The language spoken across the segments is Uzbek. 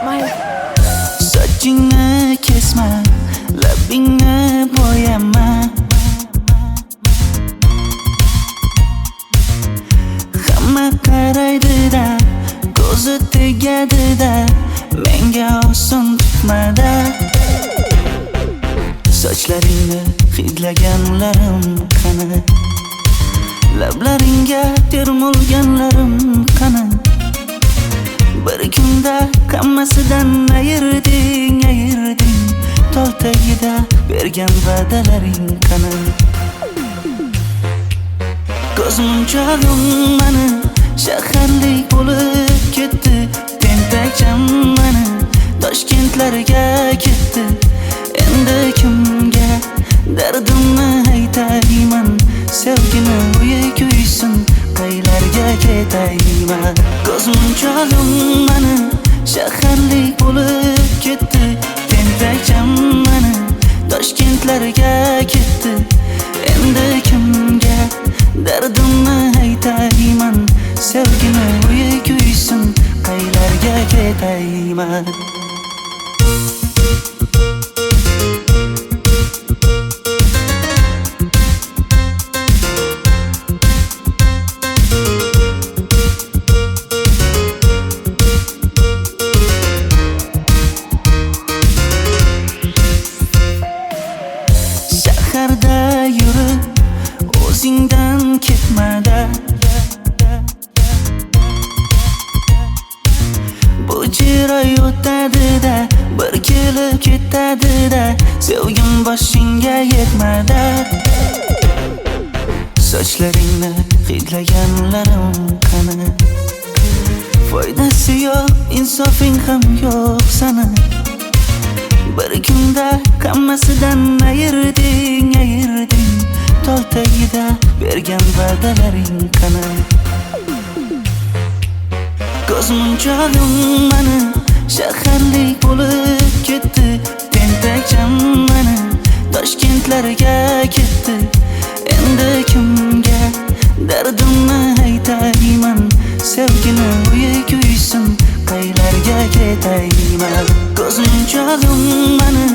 mayli. Sochingni kesma, labingni bo'yama. Hamma qaraydi-da, ko'zi tegadi-da, menga oson tutmada. Sochlaringni hidlaganlarim qani, lablaringga termulganlarim qani. Bir kunda hammasidan ayırding, tol tagida bergan va'dalaring qani. Ko'zmunchog'im mani shaharlik bo'lib ketdi, tentakcham mani Toshkentlarga ketdi. Endi kimga dardimni aytayman, sevgini uyi kuysin, qaylarga ketayman. Ko'zmunchog'im mani shaharlik bo'lib ketdi, tentakcham mani Toshkentlarga ketdi. Endi kimga dardimni aytayman, sevgini uyi kuysin, qaylarga ketayman. Shaharda yurib o'zingdan ketmada, bu jiroy o'tadi-da, bir kelib ketadi-da, sevgim boshingga yetmada. Sochlaringni hidlaganlarim qani, foydasi yo'q, insofing ham yo'q sana. Bir kunda hammasidan ayırding, tol tagida bergan va'dalaring qani. Ko'zmunchog'im mani shaharlik bo'lib ketdi, tentakcham mani Toshkentlarga ketdi. Endi kimga dardimni aytayman, sevgini uyi kuysin, qaylarga ketayman. Ko'zmunchog'im mani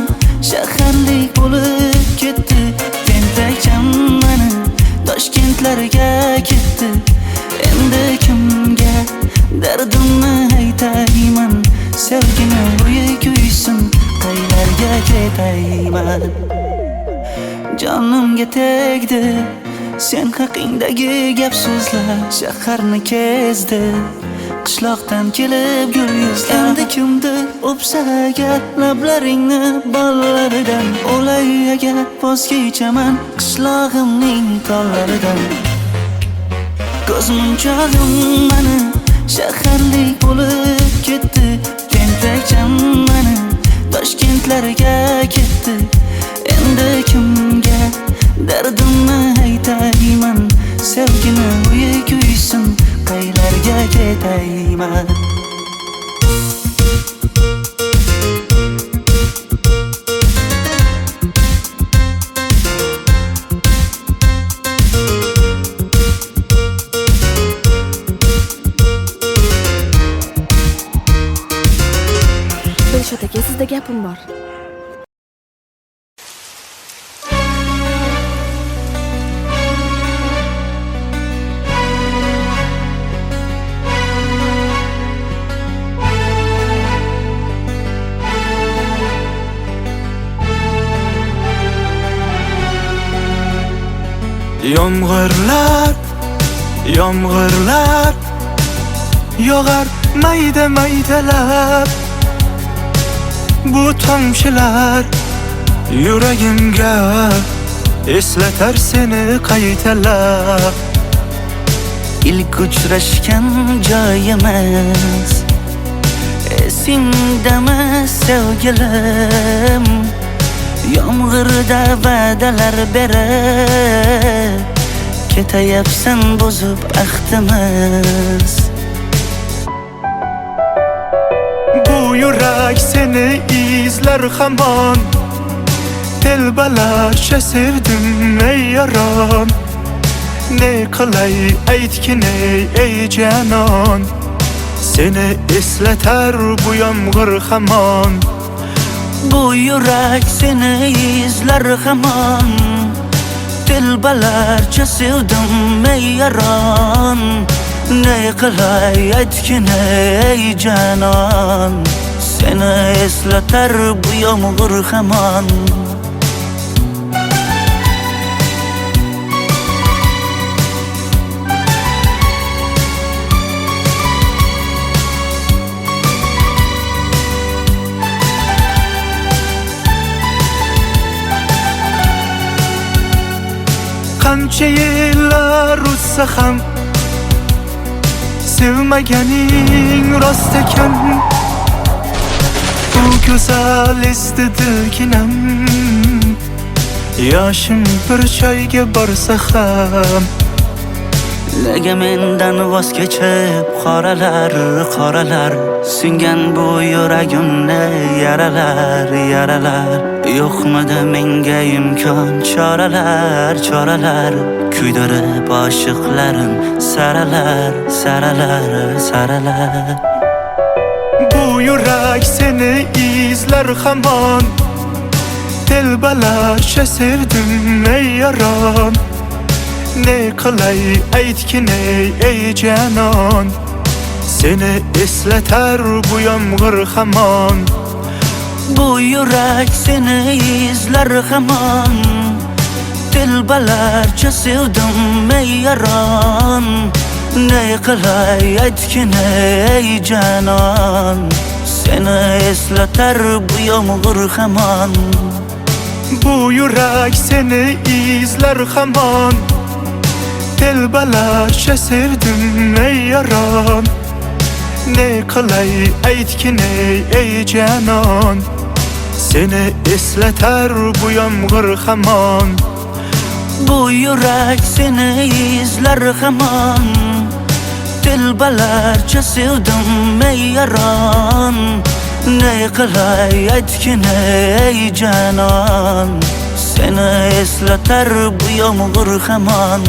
shaharlik bo'lib ketdi, tentakcham mani Toshkentlarga ketdi. Endi kimga dardimni aytayman, sevgini uyi kuysin, qaylarga ketayman. Jonimga tegdi sen haqingdagi gap so'zlar, shaharni kezdi qishloqdan kelib gul yuzlar. Endi kimdir o'psa agar lablaringni bollaridan, o'lay agar voz kechaman qishlog'imning tollaridan. Ko'zmunchog'im mani shaharlik bo'lib ketdi, tentakcham mani Toshkentlarga ketdi. Endi kimga dardimni aytayman, sevgini uyi kuysin, qaylarga ketayman. Dilshod aka, sizda gapim bor. Yomg'irlar yog'ar mayda-maydalab, bu tomchilar yuragimga eslatar seni qaytalab. İlk uchrashgan joyimiz esingdami sevgilim? Yomg'irda va'dalar berib ketayapsan bozib ahdimiz. Bu yurak seni izlar hamon, telbalarcha sevdim ey yaron. Ne qilay aytgin ey janon, Seni esleter bu yağmur hamon. Bu yürek seni izler hamon. Dilbalarcha sevdim ey yaron. Ne qilay aytgin ey canon. Seni esleter bu yağmur hamon. Qancha yillar o'tsa ham sevmaganing rost ekan. Bu go'zal esdi dilginam. Yoshim bir joyga borsa ham Nega mendan voz kechib qoralar singan bu yuragimni yaralar yo'qmidi menga imkon choralar kuydirib oshiqlarim saralar Bu yurak seni izler hamon. Dilbalarcha sevdim ey yaron. Ne qilay aytgin ey canon. Seni esleter bu yağmur hamon. Bu yürek seni izler hamon. Dilbalarcha sevdim ey yaron. Ne qilay aytgin ey canon. Seni esleter bu yağmur hamon. Bu yurak seni izler hamon. Dilbalarcha sevdim ey yaron. Ne qilay aytgin ey canon. Seni esleter bu yağmur hamon. Bu yürek seni izler hamon. Dilbalarcha sevdim ey yaron. Ne qilay aytgin ey canon. Seni esleter bu yağmur hamon.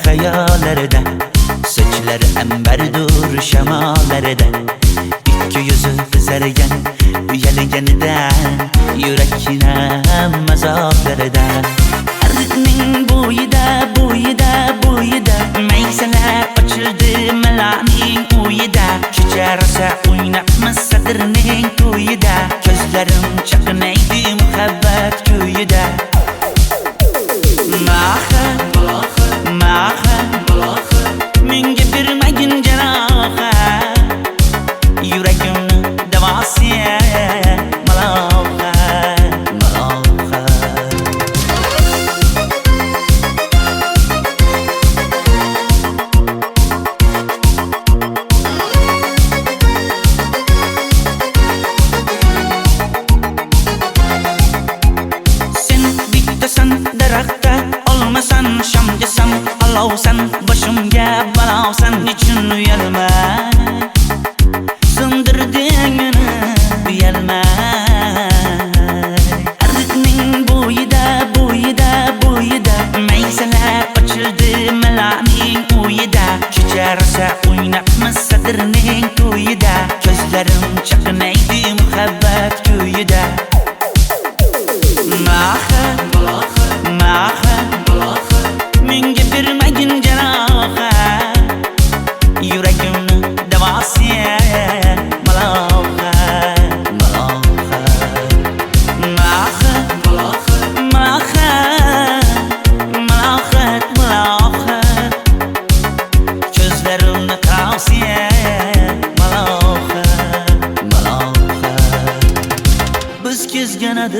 Hayallarda saçları emberdur şemalarda. İki yüzü kızargan uyalganidan yurakinem azoblarda. Ardiqning bo'yida maysalar ochildi malaning uyida. Kecha rosa o'ynabmiz sadirning to'yida. Ko'zlarim chaqnaydi muhabbat kuyida. Menga bermagin janoha. Yuragimni davosi maloha. Sen bittasan daraxtda olmasan, shamgasan olovsan, boshimga balosan. Nechun uyalma sindirding meni uyalma. Ardiqning bo'yida maysalar ochildi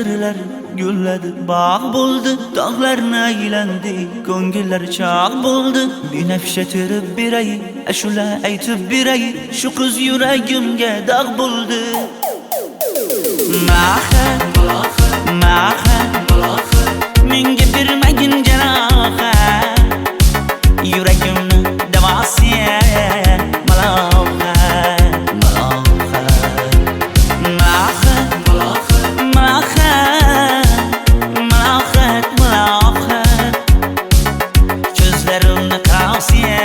Qadrlar gulladi, bog' bo'ldi, tog'larni aylandi, ko'ngillar chog' bo'ldi. Binafsha terib beray, ashula aytib beray, shu qiz yuragimga dog' bo'ldi. Maha, maha, menga bermagin janoha, yuragimni davosiya maloha, maloha. Maha, maha, malohat, malohat, ko'zlarimni qosiya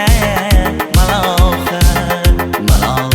malohat, malohat.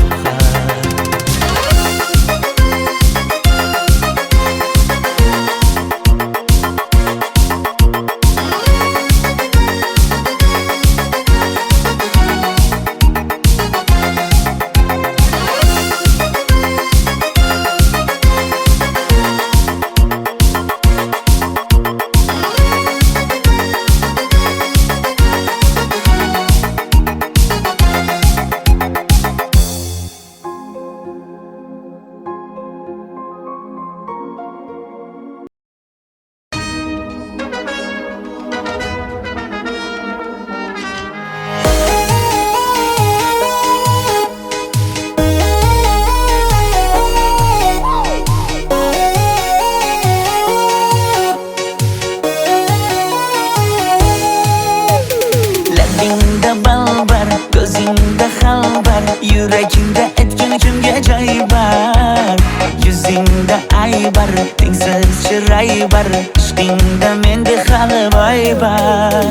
Labingda balbar, ko'zingda xalbar, yuragingda aytgan kimga joy bar. Yuzingda aybar, tengsiz chiray bar, ishqingda menda hali boy bar.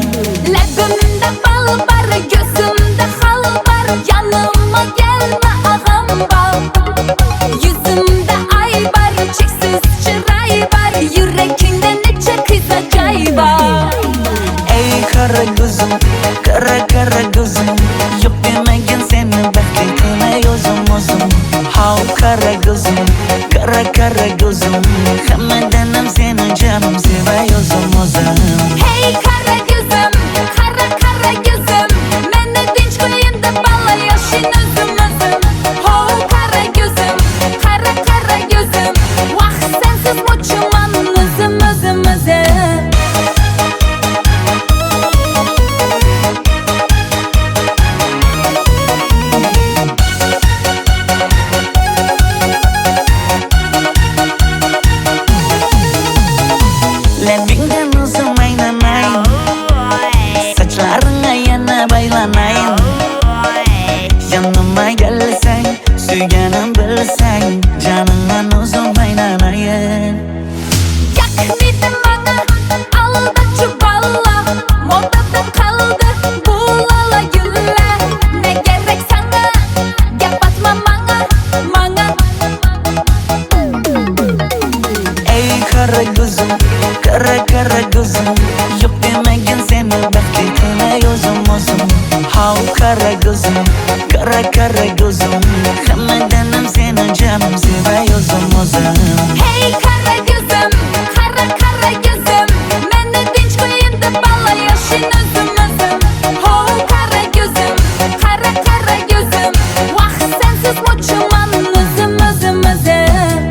Labimda balbar, ko'zimda xalbar, yanıma gelme ağam bal. Yüzümde aybar, cheksiz chiray bar, yuragingda necha qiza joy bar. Ey kara gözüm, kara kara gözüm, yok demegin seni baxtli qilmay o'zim o'zim. Hav kara gözüm, kara kara gözüm, hammadanam seni canım sevay o'zim o'zim. Hey kara gözüm, kara kara gözüm, meni tinch qo'yin deb balla yoshin o'zim o'zim. Ho kara gözüm, kara kara gözüm, vaqt sensiz mo'chuman o'zim o'zim o'zim. Labingdan o'zim aylanay, sochlaringga yana baylanay. Yanıma gelsang, suyganim bilsang, janimdan o'zim aylanayin. Yaknidin bana, alda çuballa, modada kaldı bu lala güller. Ne gerek sana, gap atma bana, bana. Ey kara gözüm, kara kara gözüm, yok demegin seni baxtli qilmay o'zim o'zim. Hav kara gözüm, kara kara gözüm, hammadanam seni canım sevay o'zim o'zim. Hey kara gözüm, kara kara gözüm, meni tinch qo'yin deb balla yoshin o'zim o'zim. Ho kara gözüm, kara kara gözüm, vaqt sensiz mo'chuman o'zim o'zim o'zim.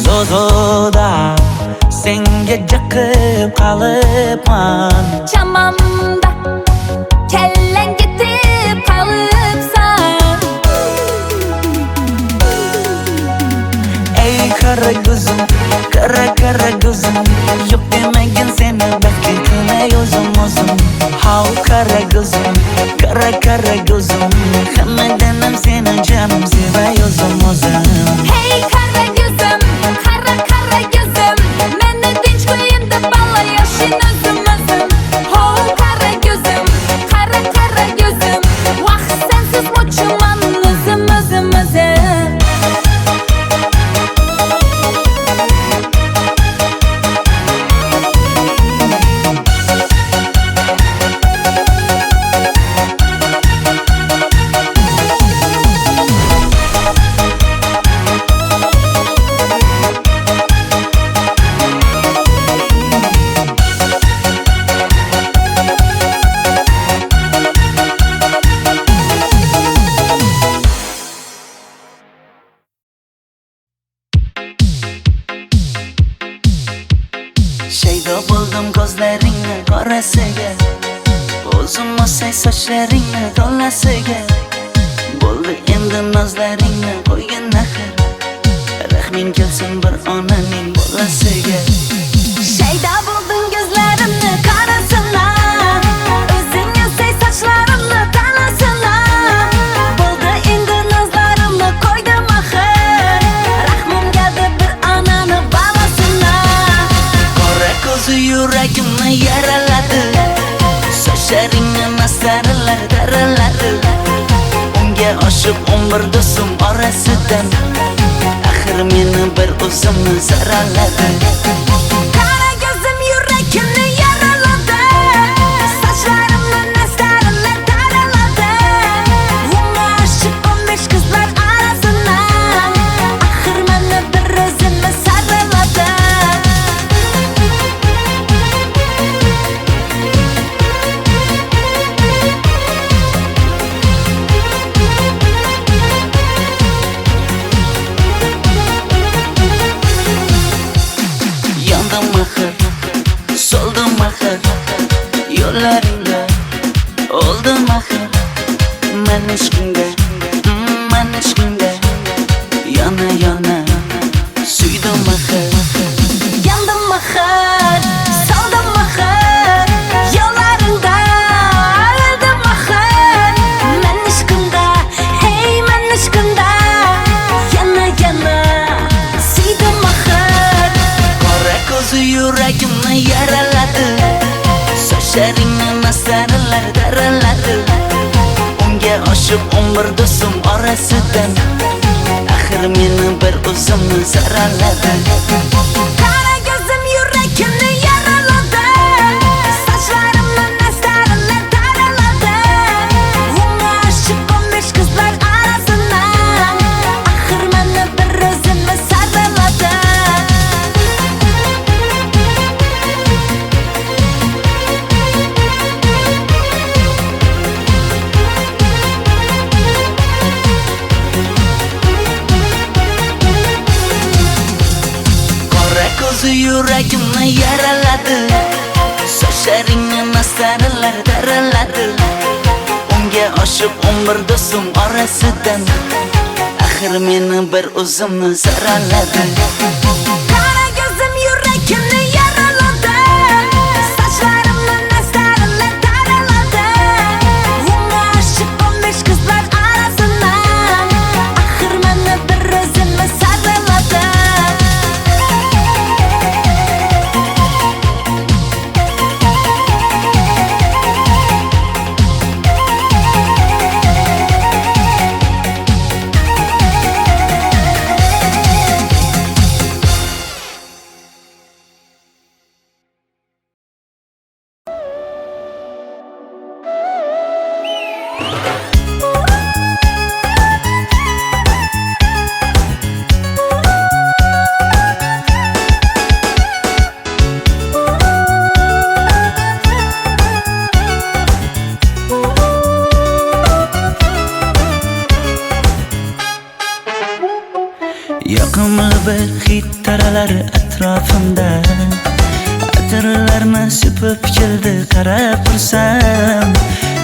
Zozoda senga jiqib qolibman. Chamamda kellang ketib qolibsan. Ey kara gözüm, kara kara gözüm, yok demegin seni baxtli qilmay o'zim o'zim. Hav kara gözüm, kara kara gözüm, hammadanam seni canım sevay o'zim o'zim. Hey kara gözüm, kara kara gözüm, meni tinch qo'yin deb balla yoshin o'zim o'zim. Ho kara gözüm, kara kara gözüm, vaqt sensiz mo'chuman o'zim o'zim o'zim. qo'ydim ko'zlaringni qorasiga, o'zim o'say sochlaringni to'lasiga. Bo'ldi endi nozlaringni qo'ygin axir, rahming kelsin bir onaning bolasiga. Shayda bo'lding ko'zlarimni qarasana, o'zing o'say sochlarimni tanasana. Bo'ldi endi nozlarimni qo'ydim axir, rahmim keldi bir onani bolasina. Qora ko'zi yuragimni yaraladi, sochlaringni masaralar daraladi. Unga oshiq 11 do'stim orasidan, axir meni bir o'zimni saraladi. Qara ko'zim yuragimni yaraladi, sochlarimni nastarlar taraladi. Unga oshiq 15 qizlar arasidan, axir meni bir o'zimni saraladi. Yandım axir, soldim axir, yo'llaringda oldim axir. Men ishqingda, yana yana suydim axir. Yandım axir, soldim axir, yo'llaringda oldim axir. Men ishqimda, hey men ishqimda, yana yana suydim axir. Qora ko'zi yuragimni yaraladi, sochlaringni masaralar daraladi. Unga oshiq 11 do'stim orasidan, axir meni bir o'zimni saraladi. Qara ko'zim yuragimni yaraladi, sochlarimni nastarlar taraladi. Unga oshiq 15 qizlar arasidan, axir meni bir o'zimni saraladi. Qora ko'zi yuragimni yaraladi, sochlaringni masaralar daraladi. Unga oshiq 11 do'stim orasidan, axir meni bir o'zimni saraladi. Qara ko'zim yuragimni yaraladi, sochlarimni nastarlar taraladi. Unga oshiq 15 qizlar arasidan, axir meni bir o'zimni saraladi. Yoqimli bir hid taralar atrofimda, atirlarni sepib keldi qarab tursam.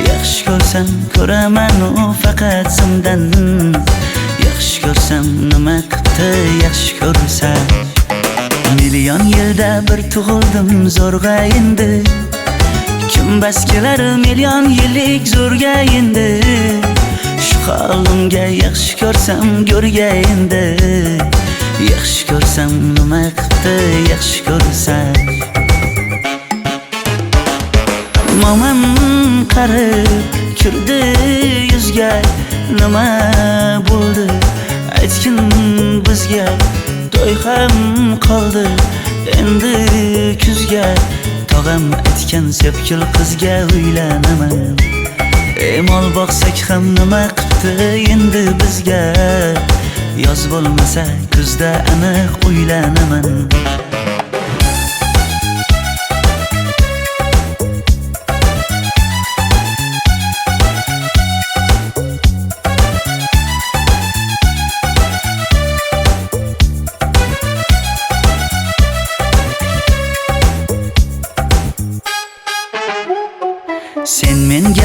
Yaxshi ko'rsam ko'raman u faqat simdan, yaxshi ko'rsam nima qildi yaxshi ko'rsam. Million yilda bir tug'ildim zo'rg'a endi, kim bas kelar million yillik zo'rga endi. Shu holimga yaxshi ko'rsam go'rga endi, yaxshi ko'rsam nima qildi yaxshi ko'rsam. Momam qarib kirdi yuzga, nima bo'ldi aytgin bizga. To'y ham qoldi endi kuzga, tog'am aytgan sepkil qizga uylanaman. Mol boqsak ham nima qildi endi bizga, yoz bo'lmasa kuzda aniq uylanaman.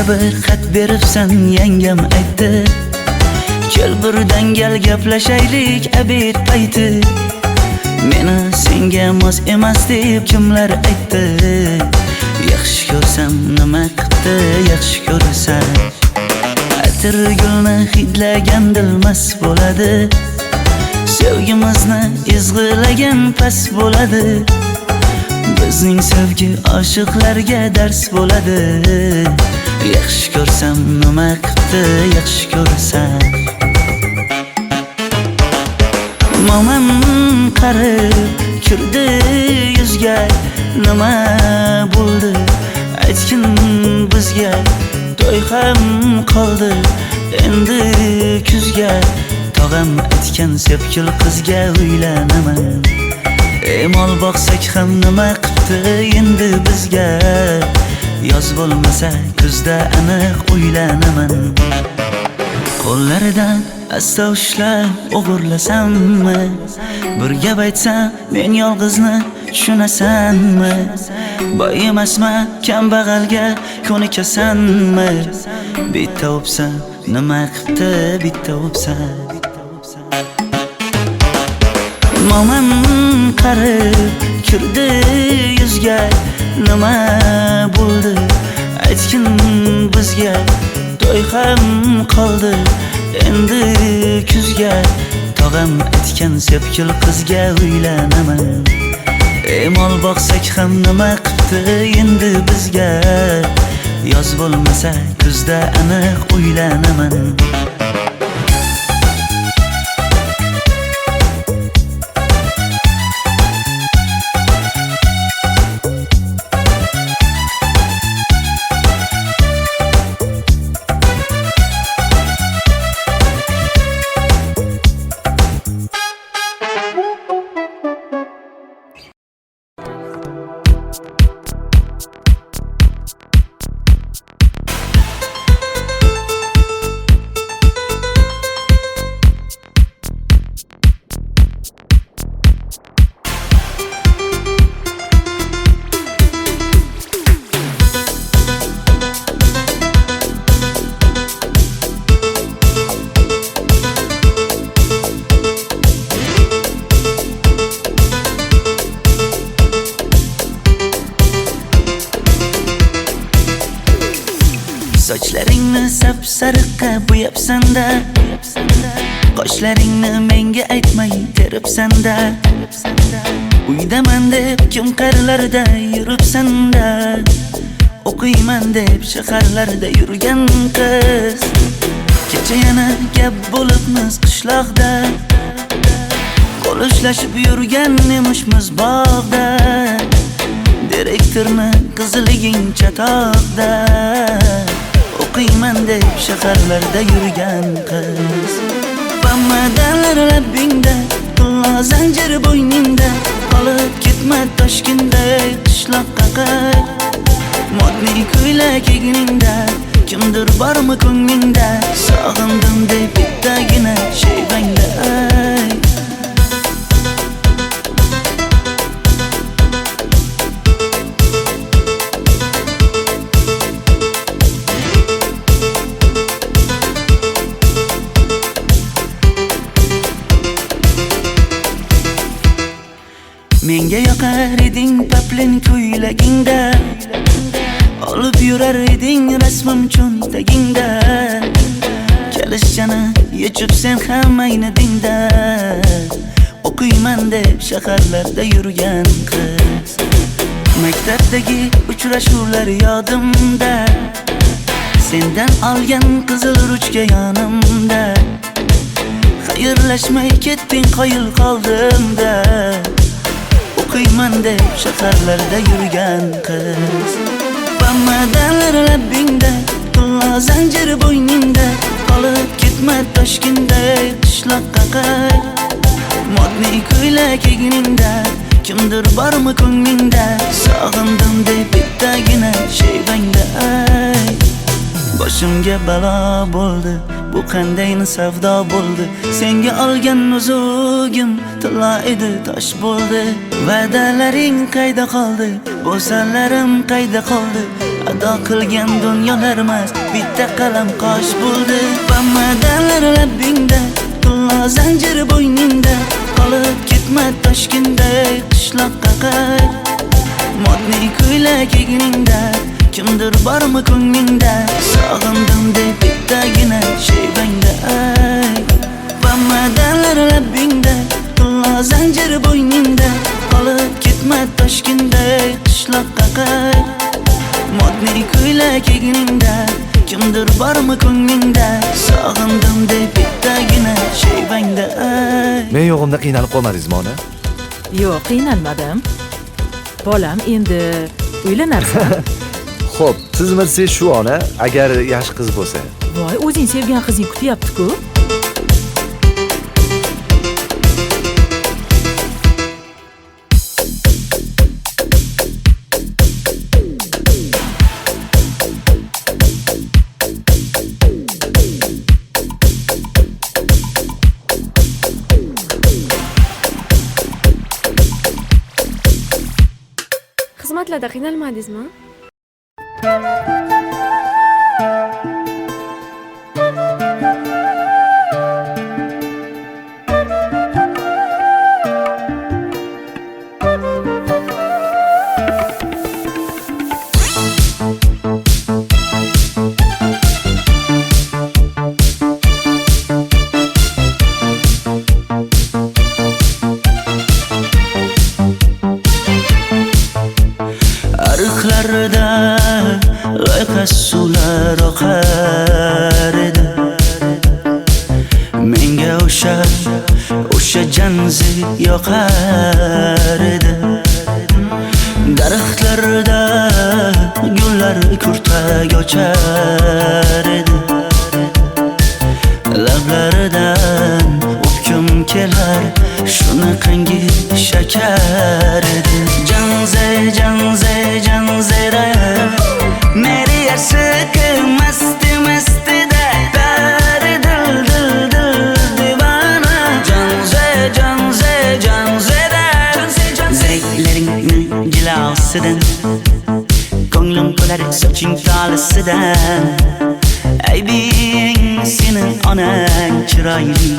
bir xat beribsan yangam aytdi. Kel birdan gal gaplashaylik abid payti. Meni senga mos emas deb kimlar aytdi. Yaxshi ko'rsam nima qildi, yaxshi ko'rsam atir gulni hidlagan dilmas bo'ladi. Sevgimizni izg'ilagan pas bo'ladi. Bizning sevgi oshiqlarga dars bo'ladi. Yaxshi ko'rsam nima qildi, yaxshi ko'rsam momam qarib kirdi yuzga. Nima bo'ldi aytgin bizga. To'y ham qoldi endi kuzga. Tog'am aytgan sepkil qizga uylanaman. Mol boqsak ham nima qildi endi bizga. Yoz bo'lmasa kuzda aniq uylanaman. Qo'llaridan asta ushlab o'g'irlasammi? Bir gap aytsam men yolg'izni tushunasanmi? Boy emasman kambag'alga ko'nikasanmi? Bitta o'psam nima qildi, bitta o'psam momam qarib kirdi yuzga. Nima bo'ldi aytgin bizga. To'y ham qoldi endi kuzga. Tog'am aytgan sepkil qizga uylanaman. Mol boqsak ham nima qildi endi bizga. Yoz bo'lmasa kuzda aniq uylanaman. Sochlaringni sap-sariqqa bo'yabsan-da. Qoshlaringni menga aytmay teribsan-da. Uydaman deb kim qarlarda yuribsan-da. O'qiyman deb shaharlarda yurgan qiz. Kecha yana gap bo'libmiz qishloqda. Qo'l ushlashib yurgan emishmiz bog'da. Direktorni qiziliging chatoqda. O'qiyman deb shaharlarda yurgan qiz. Bamadanlar labbingda, qulla zanjir bo'yningda. Qolib ketma Toshkentda qishloqqa qayt. Modniy ko'ylak egningda, kimdir bormi ko'nglingda? Sog'indim deb bittagina shevangda ayt. Menga yoqar eding paplin ko'ylagingda. Olib yurar eding rasmim cho'ntagingda. Kalishchani yechib sen ham aynadingda. O'qiyman deb shaharlarda yurgan qiz. Maktabdagi uchrashuvlar yodimda. Sendan olgan qizil ruchka yonimda. Xayrlashmay ketding qoyil qoldimda. O'qiyman deb shaharlarda yurgan qiz. Bamadanlar labbingda, qulla zanjir bo'yningda. Qolib ketma Toshkentda qishloqqa qayt. Modniy ko'ylak egningda, kimdir bormi ko'nglingda? Sog'indim deb bittagina shevangda ayt. Boshimga balo bo'ldi, bu qanday savdo bo'ldi? Senga olgan nuzugim tilla edi, tosh bo'ldi. Va'dalaring qayda qoldi? Bo'salarim qayda qoldi? ado qilgan dunyolarimiz bitta qalam qosh bo'ldi. Bamadalar labbingda, qullo zanjir bo'yningda, qolib ketma Toshkentday qishloqqa qayt. Modniy ko'ylak egningda, kimdir bormi ko'nglingda, sog'indim deb bittagina shevangda ay. Bamadalar labbingda, qullo zanjir bo'yningda, qolib ketma Toshkentday qishloqqa qayt. Modniy ko'ylak egningda, kimdir bormi ko'nglingda, sog'indim deb bittagina shevangda ay. Men yo'g'imda qiynalib qolmadingizmi ona? Yo'q, qiynalmadim. Bolam, endi uylanarsan. Xo'p, siz bilsangiz shu ona, agar yaxshi qiz bo'lsa. Voy, o'zing sevgan qizing kutyapti-ku. Xizmatlarda qiynalmadingizmi? Ariqlarda loyqa suvlar oqar edi. Menga o'sha janzi yoqar edi. Daraxtlarda gullar kurtak ochar edi. Lablaridan o'pkim kelar, shunaqangi shakar edi. Janze janze janzera meri yarshiki masti mastida bari dil dil dil divana. Janze janze janzera zeylaringni jilosidan, ko'nglim qolar soching tolisidan. Aybing sening onang chiroyli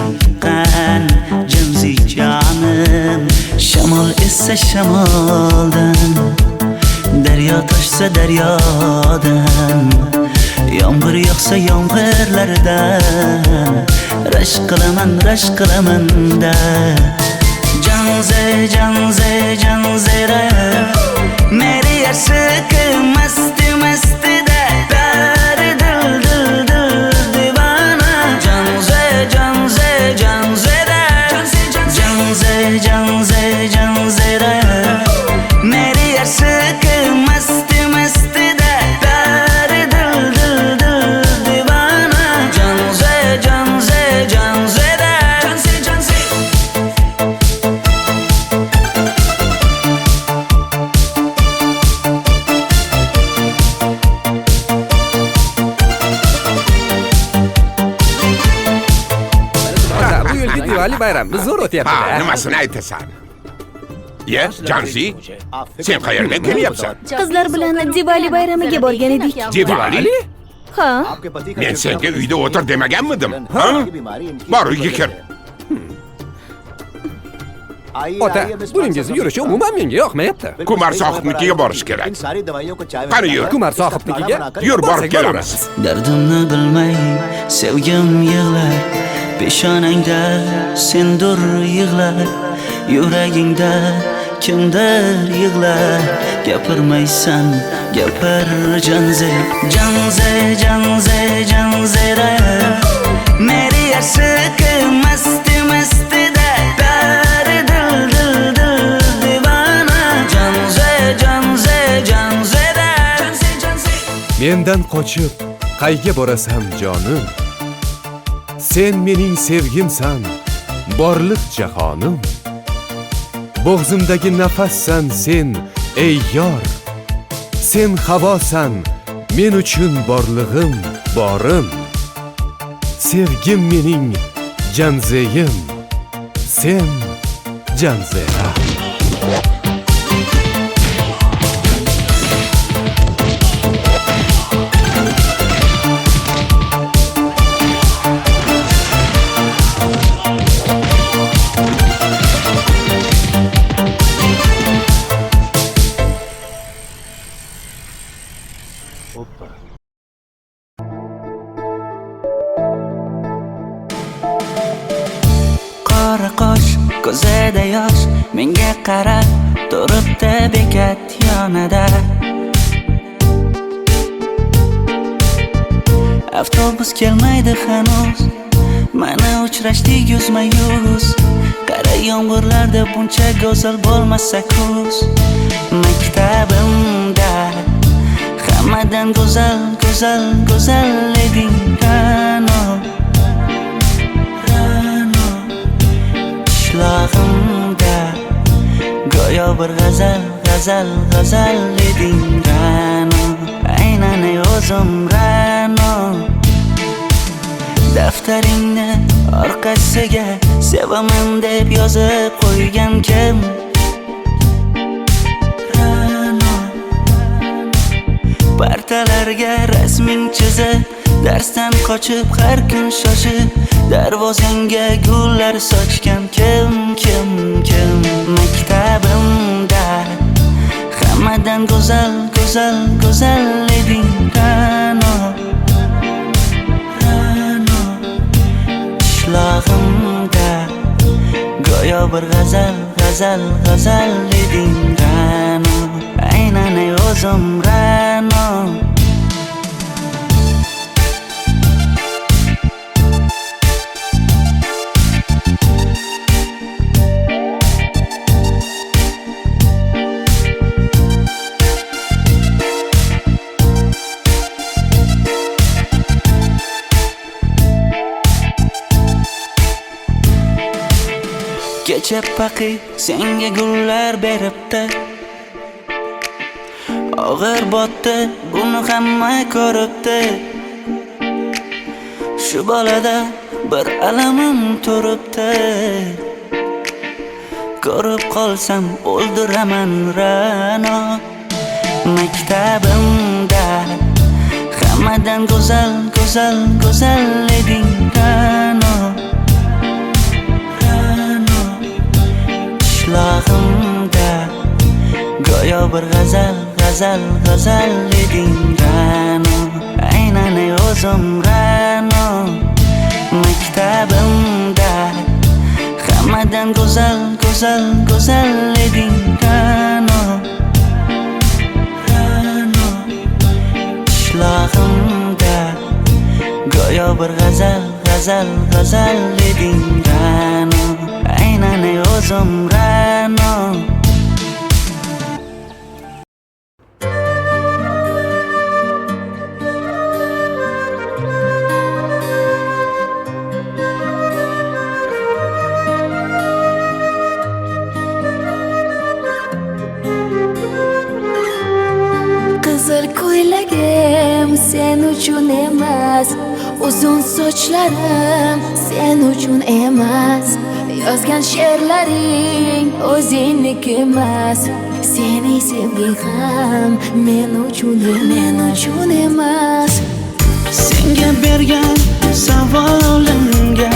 qan janzi jonim. Shamol essa shamoldan, daryo toshsa daryodan, yomg'ir yog'sa yomg'irlardan rashk qilaman da. Janze janze janzera meri yarshiki masti mastida bari dil dil dil divana. Janze janze janzera janze janze janzera meri yarshiki masti mastida bari dil dil dil divana. Janze janze janzera Bu yilgi Diwali bayrami zo'r o'tyapti-da. Nimasini aytasan? Ye, Janzi, sen qayerdan kelyapsan? Qizlar bilan Diwali bayramiga borgan edik. Diwali? Ha? Men senga uyda o'tir demaganmidim? Ha? Bor uyga kir. Ota, buningizni yurishi umuman menga yoqmayapti. Kumar sohibnikiga borish kerak. Qani yur. Kumar sohibnikiga Yur, borib kelamiz. Dardimni bilmay sevgim yig'lar, peshonangda sendur yig'lar, yuragingda kimdir yig'lar. Gapirmaysan, gapir janze janze janze janzera meri yarshiki masti mastida bari dil dil dil divana. Janze janze janzera mendan qochib qayga borasan jonim? Sen mening sevgimsan, borliq jahonim. Bo'g'zimdagi nafassan sen, ey yor. Sen havosan, men uchun borlig'im, borim. Sevgim mening janzeyim, sen janzera. qora qosh, ko'zida yosh, menga qarab turibdi bekat yonida. Avtobus kelmaydi hanuz, mana uchrashdik yuzma-yuz. Qara yomg'irlarda buncha go'zal bo'lmasa kuz. Maktabimda hammadan go'zal, go'zal, go'zal eding Ra'no. Ra'no qishlog'imda go'yo bir g'azal, g'azal, g'azal eding Ra'no. Aynan o'zim Ra'no. Daftaringni orqasiga sevaman deb yozib qo'ygan kim? Ra'no. Partalarga rasming chizib, darsdan qochib har kun shoshib, darvozangga gullar sochgan kim, kim, kim? Maktabimda hammadan go'zal, go'zal, go'zal eding Ra'no. Ra'no qishlog'imda go'yo bir g'azal, g'azal, g'azal eding Ra'no. Aynan o'zim Ra'no. Kecha paqi senga gullar beribdi, og'ir botdi, buni hamma ko'ribdi. Shu bolada bir alamim turibdi, ko'rib qolsam o'ldiraman Ra'no. Maktabimda hammadan go'zal, go'zal, go'zal eding Ra'no. Qishlog'imda go'yo bir g'azal, g'azal, g'azal eding Ra'no. Aynan o'zim Ra'no. Maktabimda hammadan go'zal, go'zal, go'zal eding Ra'no. Ra'no qishlog'imda go'yo bir g'azal, g'azal, g'azal eding Ra'no. Aynan o'zim Ra'no. Qizil ko'ylagim sen uchun emas, uzun sochlarim sen uchun emas, yozgan she'rlaring o'zingniki emas, seni sevging ham men uchun emas. Senga bergan savolimga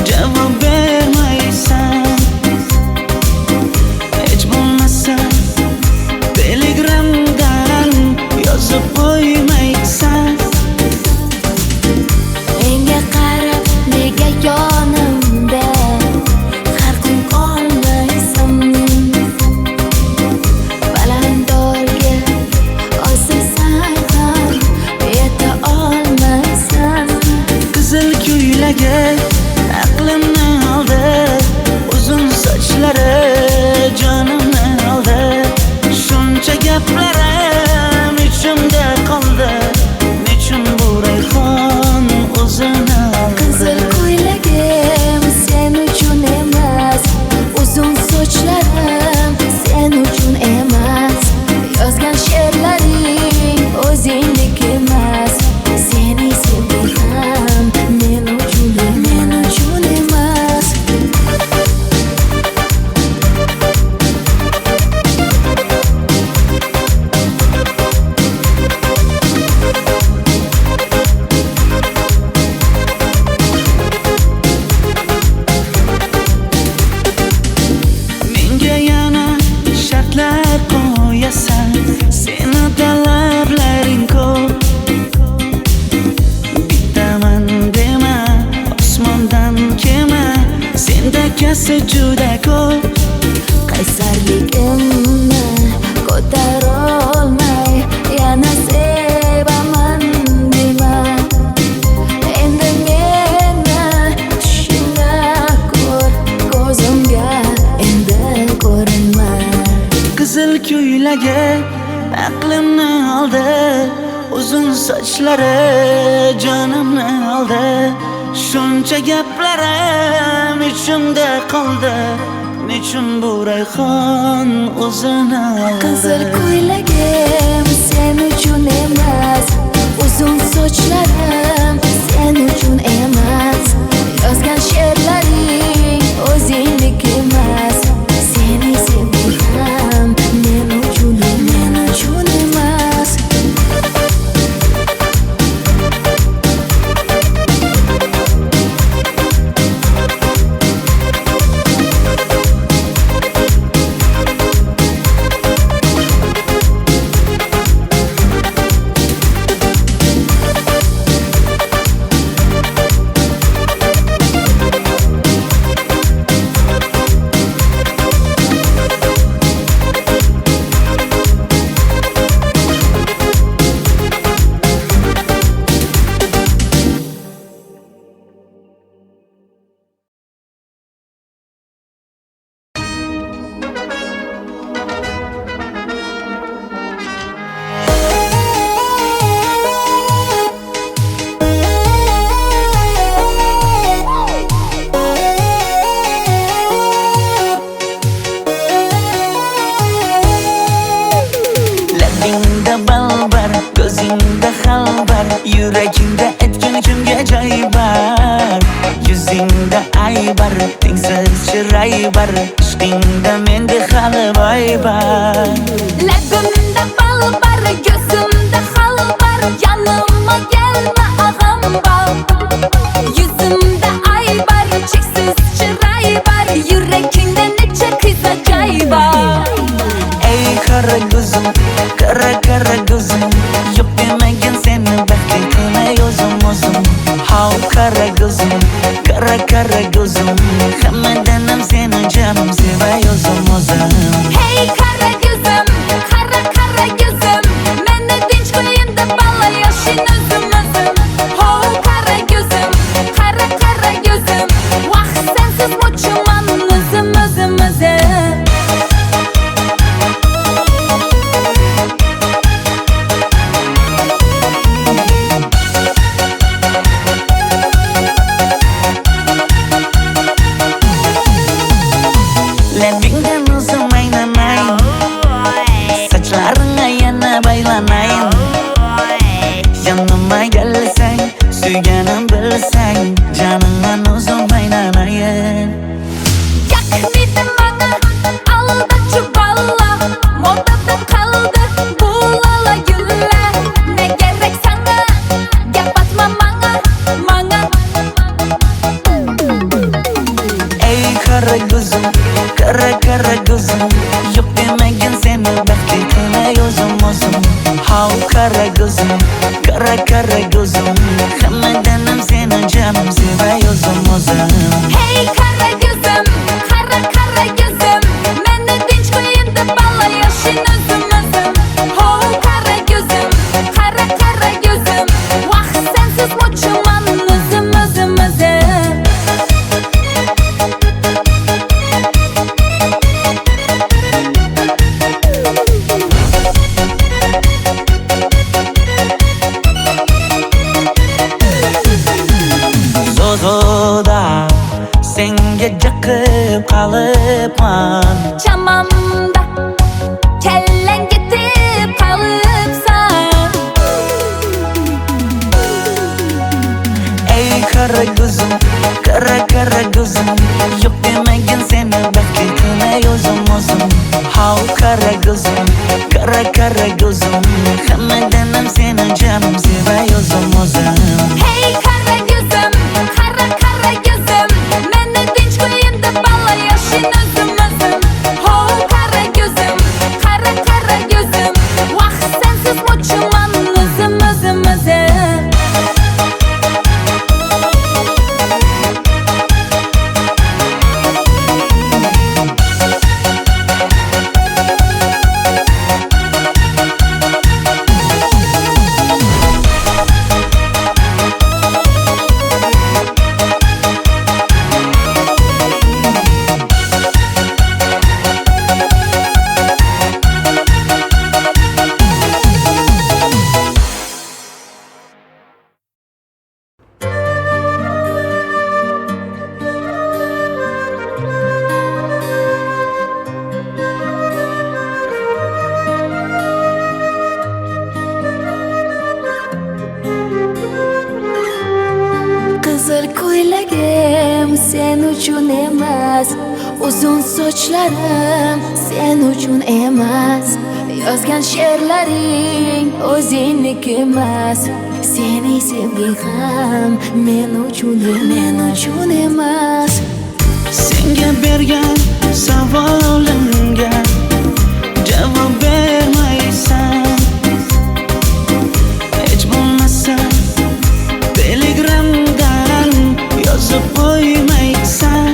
javob bermaysan, hech bo'lmasa telegramdan yozib qo'ymaysan. Menga qarab nega yonimda har kun qolmaysan, balandorga osilsang ham yeta olmaysan. Qizil ko'ylagi aqlimni oldi, uzun sochlari jonimni oldi. Shuncha gaplarim ichimda qoldi, nechun bu rayhon o'zini oldi? Qizil ko'ylagim sen uchun emas, uzun sochlarim sen uchun emas, yozgan she'rlaring o'zingniki emas, seni sevging ham men uchun emas. narsa juda ko'p. qaysarligimni ko'tarolmay yana sevaman dema. Endi meni tushingda ko'r, ko'zimga endi ko'rinma. Qizil ko'ylagi aqlimni oldi, uzun sochlari jonimni oldi. Shuncha gaplarim ichimda qoldi, nechun bu rayhon o'zini oldi. Qizil ko'ylagim sen uchun emas, uzun sochlarim sen uchun emas. Yozgan she'rlaring o'zingdek emas. Seni sevdim men uchun emas. Labingda balbar, ko'zingda xalbar, yuragingda aytgan kimga joy bar. Yuzingda aybar, tengsiz chiray bar, ishqingda menda hali boy bar. Labimda bal bar, ko'zimda xal bar, yanıma gelme ağam bar. Yuzimda ay bar, cheksiz chiray bar, yurakingda necha qiza joy bar. Ey qara ko'zim, qara ko'zim, yo'q demagin seni baxtli qilmay o'zim. Hav qara ko'zim, qara ko'zim, hammadan ham seni jonim sevay o'zim. Hey kara gözüm, kara gözüm, meni tinch qo'yinda balla yoshin o'zim. Ho kara gözüm, vaqt sensiz mo'chuman o'zim. Labingdan o'zim aylanay, sochlaringga yana baylanay. Yanıma gelsang, suyganim bilsang, jonimdan o'zim aylanay. Yaknidi bana, alda çuballa, modada kaldı bu lala güller. Ne gerek sana, gap atma bana. Ey qara ko'zim, qara ko'zim, yo'q demagin seni baxtli qilmay o'zim. Hav qara ko'zim, qara ko'zim, hammadan ham seni jonim sevay o'zim. Hey kara gözüm, kara gözüm, meni tinch qo'yinda balla yoshin o'zim. Ho kara gözüm, vaqt sensiz mo'chuman o'zim. Zozoda senga jaqib qolibman. Chamamda kellang ketib qolibsan. Ey qara ko'zim, qara ko'zim, yo'q demagin seni baxtli qilmay o'zim. Hav qara ko'zim, qara ko'zim, hammadan ham seni jonim sevay o'zim. Hey kara gözüm, meni tinch qo'yinda balla yoshin o'zim. Ho kara gözüm, vaqt sensiz mo'chuman o'zim. ko'ylagim sen uchun emas, uzun sochlarim sen uchun emas, yozgan she'rlaring o'zingniki emas, seni sevging ham men uchun emas. Senga bergan savolimga javob bermaysan, hech bo'lmasa telegramdan yozib qo'ymaysan.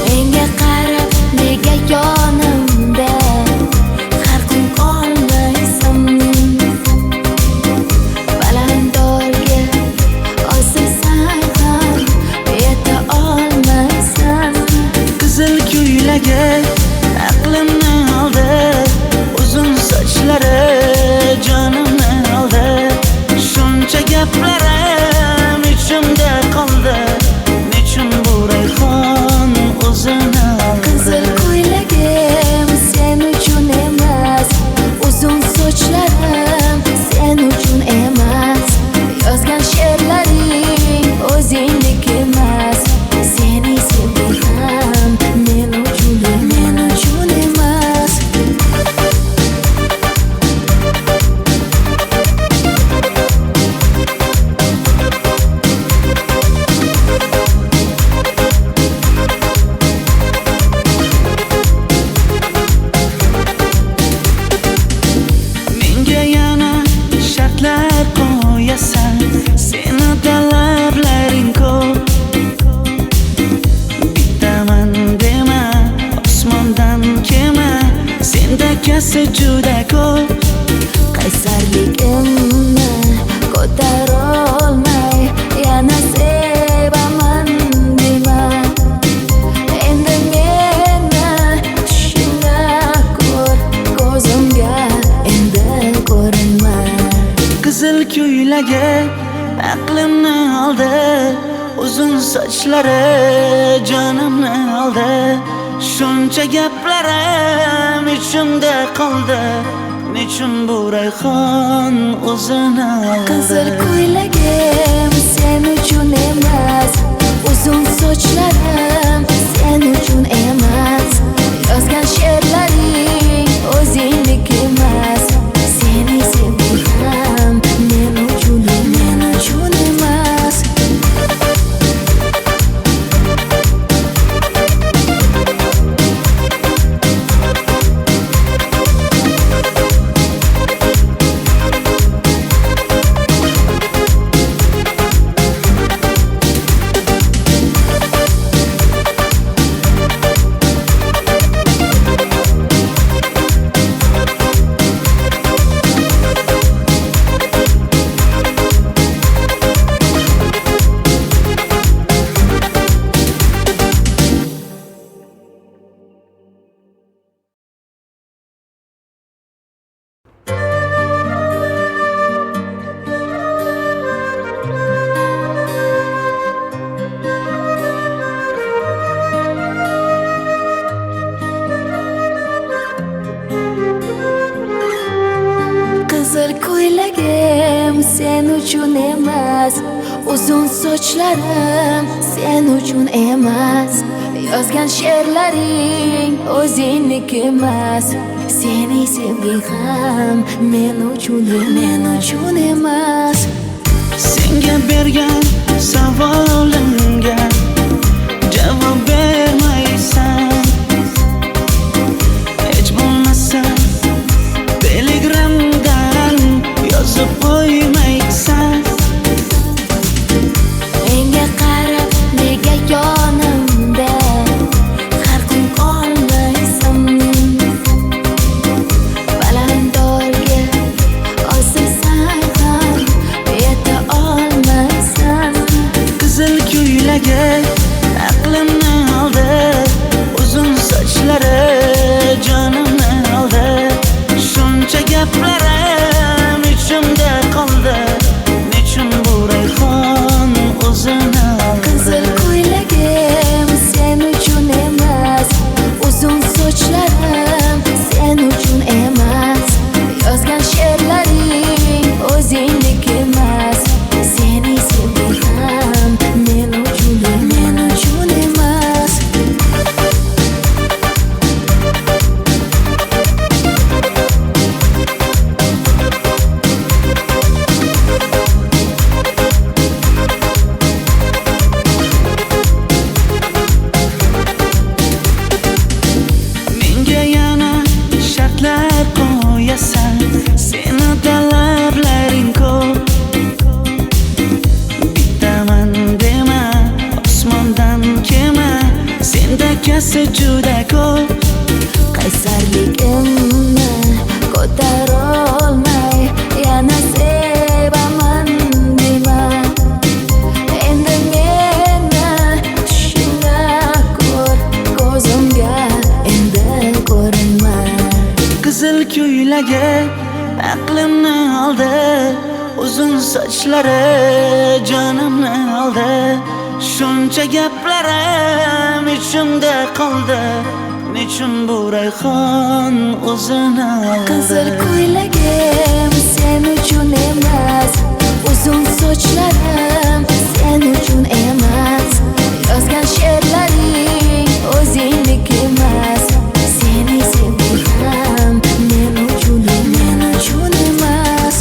Menga qarab nega yonimda har kun qolmaysan, balandorga osilsang ham yeta olmaysan. Qizil ko'ylagi aqlimni oldi, uzun sochlari jonimni oldi. Shuncha gaplarim ichimda qoldi, nechun bu rayhon o'zini oldi. Qizil ko'ylagim sen uchun emas, uzun sochlarim sen uchun emas, yozgan she'rlaring o'zingniki emas, seni sevging ham men uchun emas. Menga yana shartlar qo'yasan, seni talablaring ko'p. Bittaman dema, osmondan kema, senda kasi juda ko'p. Qaysarligimni ko'tarolmay yana sevaman dema, endi meni tushingda ko'r, ko'zimga endi ko'rinma. Qizil ko'ylagi aqlimni oldi, uzun sochlari jonimni oldi. Shuncha gaplarim ichimda qoldi, nechun bu rayhon o'zini oldi. Qizil ko'ylagim sen uchun emas, uzun sochlarim sen uchun emas, yozgan she'rlaring o'zingniki emas, seni sevging ham men uchun emas. Qizil ko'ylagim sen uchun emas, uzun sochlarim sen uchun emas, yozgan she'rlaring o'zingniki emas, seni sevging ham men uchun emas. Senga bergan savolimga javob bermaysan, hech bo'lmasa telegramdan yozib qo'ymaysan. Menga qarab nega yonimda har kun qolmaysan, balandorga osilsang ham yeta olmaysan. narsa juda ko'p. qaysarligimni ko'tarolmay yana sevaman deyman. Endi meni tushingda ko'r, ko'zimga endi ko'rinma. Qizil ko'ylagi aqlimni oldi, uzun sochlari jonimni oldi. Shuncha gaplarim ichimda qoldi, nechun bu rayhon o'zini oldi. Qizil ko'ylagim sen uchun emas, uzun sochlarim sen uchun emas. Yozgan she'rlaring o'zingniki emas. Seni sevdim men uchun emas.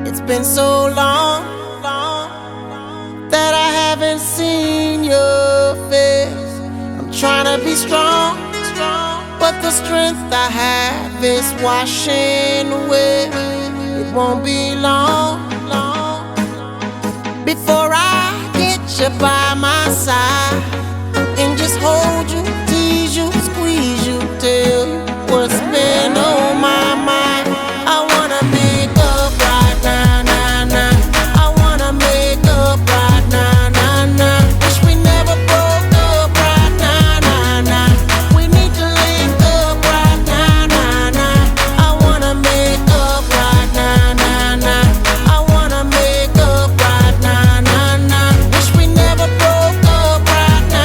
It's been so long that I haven't seen your face. I'm trying to be strong, but the strength I have is washing away. It won't be long before I get you by my side and just hold you, tease you, squeeze you, tell you what's been on my mind. I wanna make up right now, now, now. I wanna make up right now, now, now. Wish we never broke up right now, now, now. We need to link up right now, now, now. I wanna make up right now, now, now. I wanna make up right now, now, now. Wish we never broke up right now.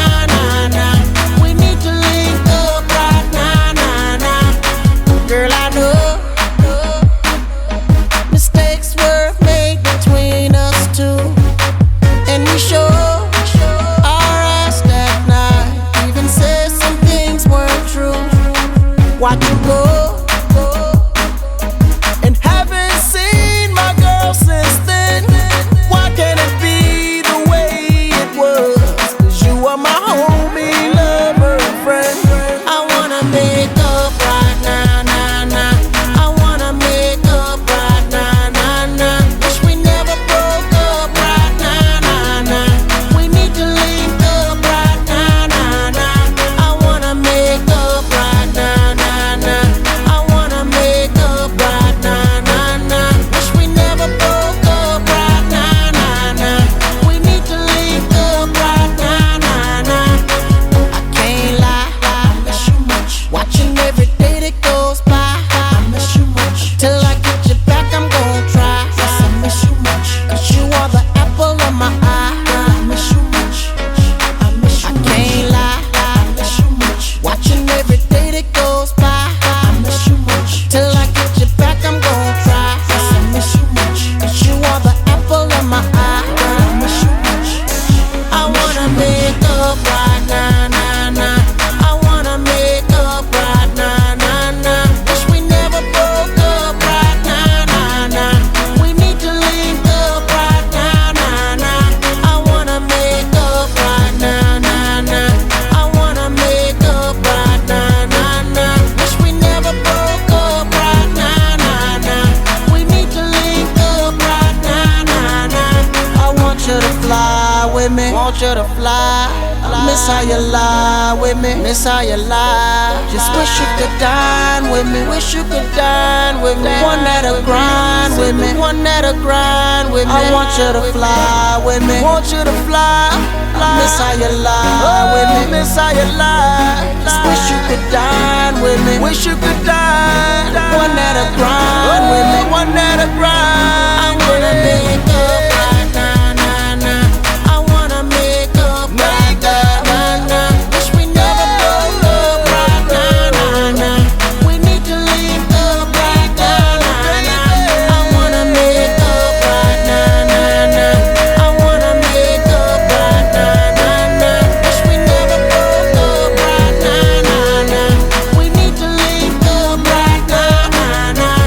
with me. Want you to fly. Miss how you lie with me. Miss how you lie. Just wish you could dine with me. Wish you could dine with me. One that'll grind with me. One that'll grind with me. I want you to fly with me. Want you to fly. Miss how you lie with me. Miss how you lie. Just wish you could dine with me. Wish you could dine. One that'll grind with me. One that'll grind. I wanna make up right now, nah, nah. I wanna make up right now, nah, nah. Wish we never broke up right now, nah, nah. We need to link up right now, nah, nah. I wanna make up right now, nah, nah. I wanna make up right now, nah, nah. Wish we never broke up right now, nah, nah. We need to link up right now, nah, nah.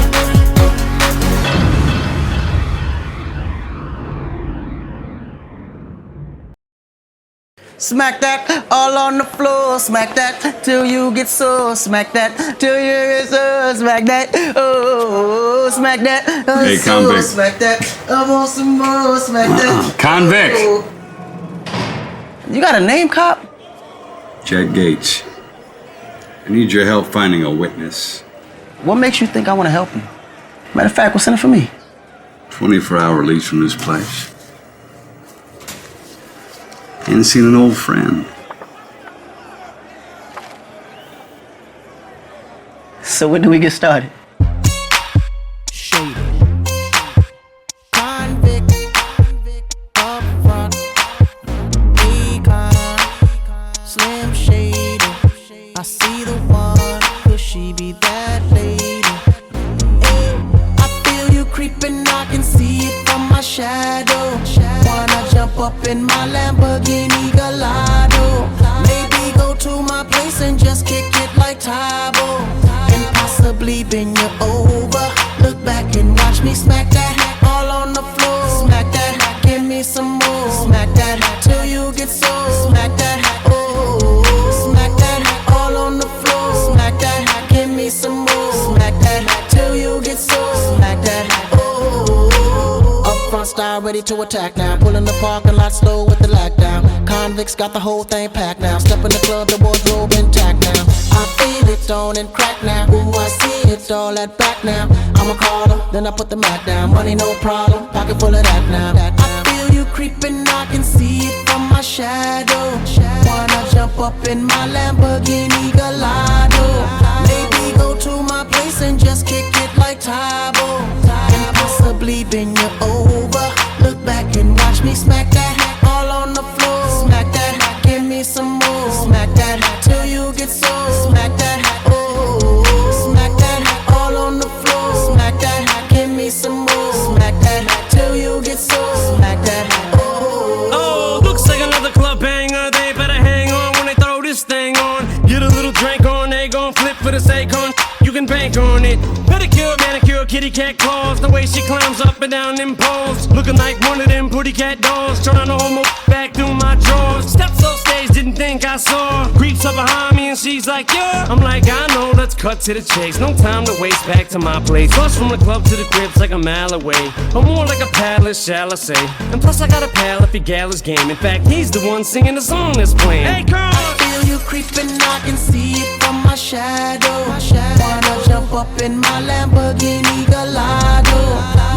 Smack that all on the floor, smack that till you get sore, smack that till you get sore, smack that, oh, smack that, Hey, convict. smack that, I want some more, smack that. Convict. Oh. You got a name, cop? Jack Gates. I need your help finding a witness. What makes you think I want to help you? Matter of fact, what's in it for me? 24-hour release from this place. Ain't seen an old friend. So when do we get started? Convict, up front, decline, Slim Shady. I see the one, could she be that lady? Hey, I feel you creeping, I can see it from my shadow. Wanna jump up in my Lamborghini Gallardo? Maybe go to my place and just kick it like Tybo, and possibly bend you over. Look back and watch me smack that all on the floor. Smack that, give me some more. Smack that till you get sore. Smack that, oh, smack that all on the floor. Smack that, give me some more. Smack that till you get sore. Smack that, oh. Up front style ready to attack now. Pulling the parking lot slow with the lockdown. Convicts got the whole thing packed now. Step in the club, the wardrobe intact now. I feel it on and crack now. Ooh, I see it all at back now. I'ma call her, then I put the Mac down. Money no problem, pocket full of that now. I feel you creeping, I can see it from my shadow. Wanna jump up in my Lamborghini Gallardo? Maybe go to my place and just kick it like Tybo, and possibly bend you over. Look back and watch me smack that all on the floor. Smack that, give me some more. Smack that till you get sore. Smack that, oh, smack that all on the floor. Smack that, give me some more. Smack that till you get sore. Smack that, oh. Oh, looks like another club banger. They better hang on when they throw this thing on. Get a little drink on, they gon' flip for the Akon. You can bank on it. Pedicure, manicure, kitty cat claws. The way she climbs up and down them poles, looking like one of them pretty cat dolls. Turn the homo back through my drawers. Steps off stage, didn't think I saw. Creeps up behind me and she's like, yeah. I'm like, I know, let's cut to the chase. No time to waste, back to my place. Bus from the club to the crib's like a mile away, or more like a palace, shall I say. And plus I got a pal if he gal his game. In fact, he's the one singing the song that's playing. Hey girl, I feel you creeping, I can see it from my shadow. Wanna jump up in my Lamborghini Gallardo?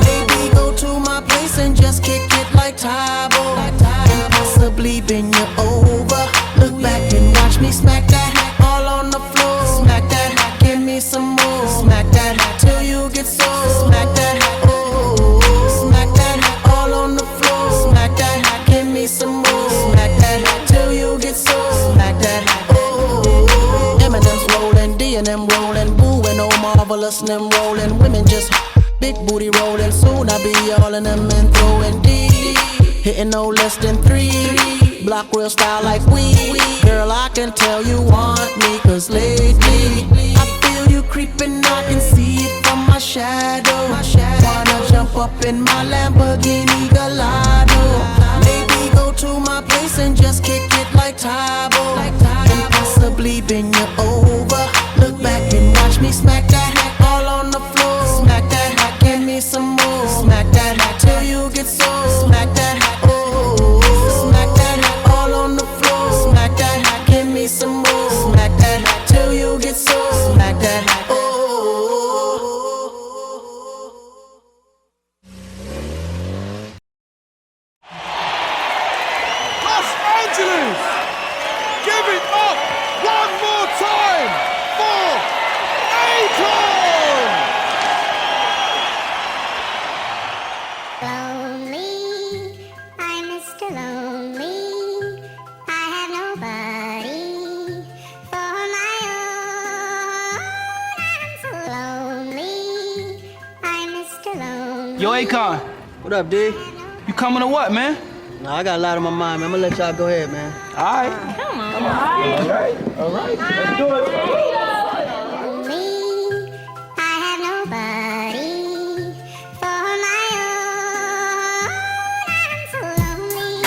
Maybe go to my place and just kick it like Tybo, and possibly bend you over. Look back and watch me smack that all on the floor. Smack that, give me some more. Smack that till you get sore. Smack that, oh, smack that all on the floor. Smack that, give me some more. Smack that till you get sore. Smack that, oh. Eminem's rolling, D and M rolling, Boo and oh marvelous and them rolling. Women just big booty rolling. Soon I be all in them and throwing D, hitting no less than 3. Block real style like we. Girl, I can tell you want me, cause lately I feel you creeping, I can see it from my shadow. Wanna jump up in my Lamborghini Gallardo? Maybe go to my place and just kick it like Tybo, and possibly bend you over. Look back and watch me smack that all on the floor. Smack that, give me some more. Smack that till you get sore. Smack that, oh, smack Angeles! Give it up one more time for Akon! Lonely, I'm Mr. Lonely. I have nobody for my own. I'm so lonely. I'm Mr. Lonely. Yo, Akon. What up, D? You coming or what, man? Nah, I got a lot on my mind, man. I'm gonna let y'all go ahead, man. All right. Lonely, I have nobody for my own. I'm so lonely.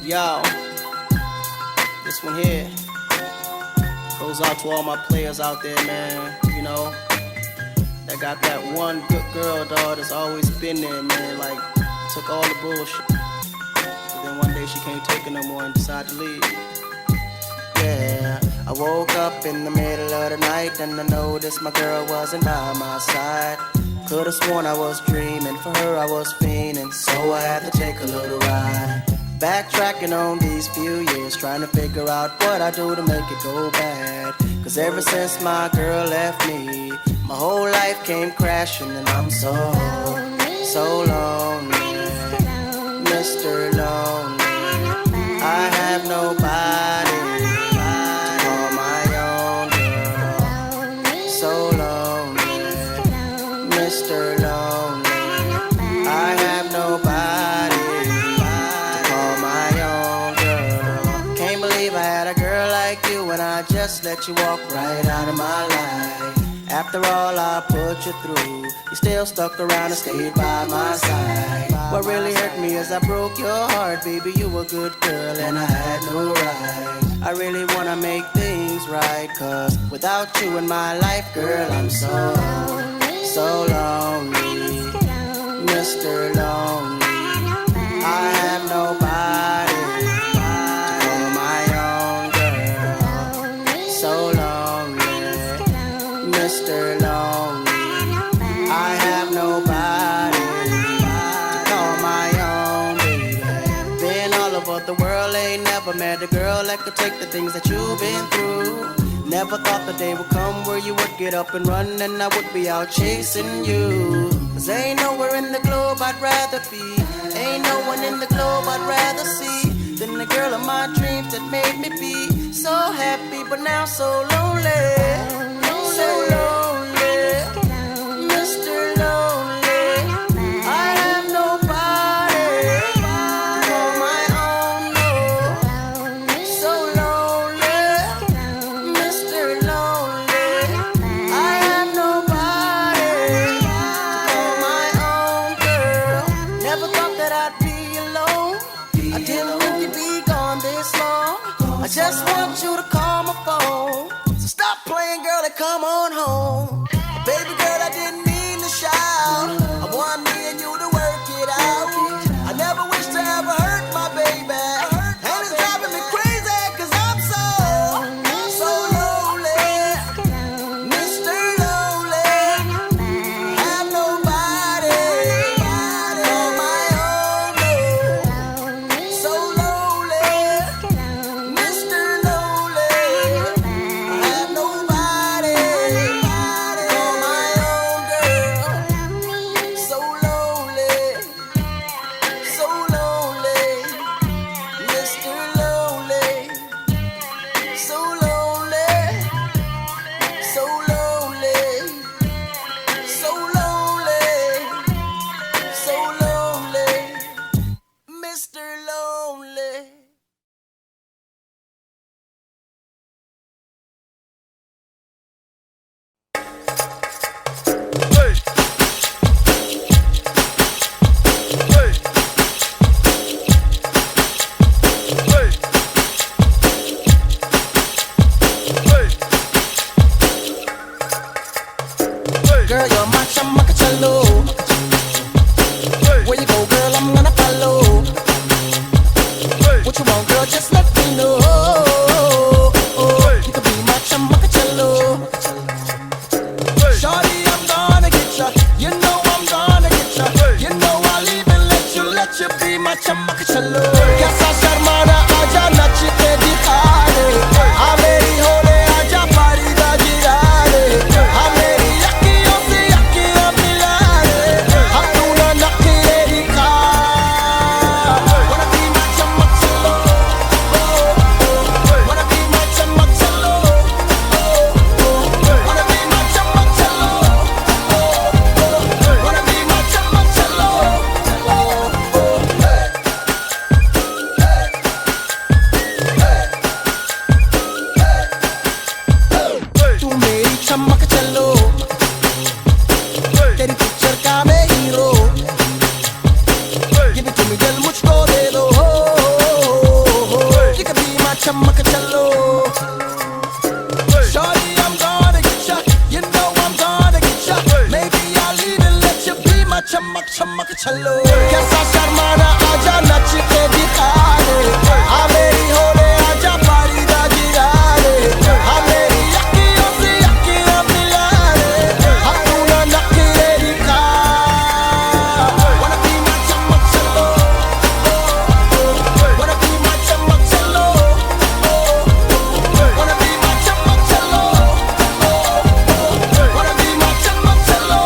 Yo, this one here goes out to all my players out there, man. You know, that got that one good girl, dog, that's always been there, man. Like, took all the bullshit. But then one day she can't take it no more and decided to leave. Yeah, I woke up in the middle of the night and I noticed my girl wasn't by my side. Could've sworn I was dreaming, for her I was fiending, so I had to take a little ride. Backtracking on these few years, trying to figure out what I do to make it go bad. Cause ever since my girl left me, my whole life came crashing and I'm so lonely. Mr. Lonely, I have nobody to call my own girl. So lonely, Mr. Lonely, I have nobody to call my own girl. Can't believe I had a girl like you and I just let you walk right out of my life. After all I put you through, you still stuck around and stayed by my side. What really hurt me is I broke your heart, baby, you a good girl and I had no right. I really wanna make things right, cause without you in my life, girl, I'm so lonely. Mr. Lonely, I have nobody to call my own girl. So lonely, Mr. Lonely, I have nobody to call my own baby. Been all over the world, ain't never met a girl that could take the things that you've been through. Never thought the day would come where you would get up and run and I would be out chasing you. Cause ain't nowhere in the globe I'd rather be, ain't no one in the globe I'd rather see than the girl of my dreams that made me be so happy but now so lonely. So lonely, Mr. Lonely, I have nobody to call my own, no. So lonely, Mr. Lonely, I have nobody to call my own girl. Never thought that I'd be alone, I didn't think you'd be gone this long. I just want you to call my phone. So stop playing, girl, and come on home. Baby girl, I didn't mean to shout. I want me and you to work it out. I never wish to ever hurt my baby, and it's driving me crazy cause I'm so lonely. Mr. Lonely, have nobody to call my own, no. So lonely, Mr. Lonely, I have nobody to call my own girl. my chamak chalo kaisa sharmana aaja nach ke dikha de ha meri hole aaja pari da gira de ha meri yakkiyon se yakkiyan mila de ha tu na nakhre dikha wanna be my chamak chalo wanna be my chamak chalo wanna be my chamak chalo wanna be my chamak chalo तू मेरी चमक चलो तेरी पिक्चर का मैं hero Give it to me दिल मुझको दे दो You can be my चमक चलो Shorty I'm gonna get ya You know I'm gonna get ya Maybe I'll even let you be my चमक चमक चलो कैसा शर्माना आजा नच के दिखा दे आ मेरी होले आजा पारी दा गिरा दे आ मेरी यक्कियों से यक्कियां मिला दे हम तू ना नखरे दिखा Wanna be my चमक चलो Wanna be my चमक चलो Wanna be my चमक चलो Wanna be my चमक चलो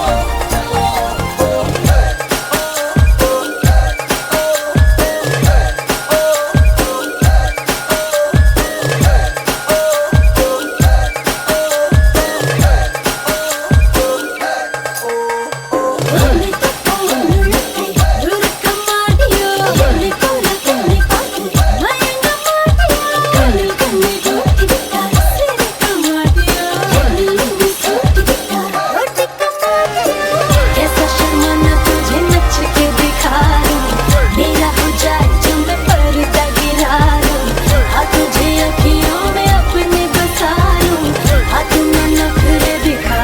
कैसा शर्माना तुझे नच के दिखा दूं मेरा हो जाए जो मैं पर्दा गिरा दूं हाँ तुझे अखियों में अपने बसा लूं हाँ तू ना नखरे दिखा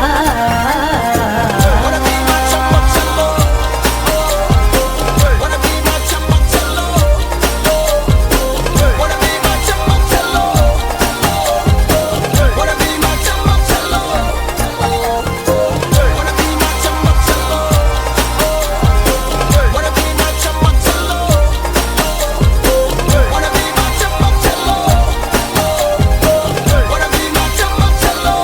Wanna be my चमक चलो Wanna be my चमक चलो Wanna be my चमक चलो Wanna be my चमक चलो Wanna be my चमक चलो Wanna be my चमक चलो Wanna be my चमक चलो Wanna be my चमक चलो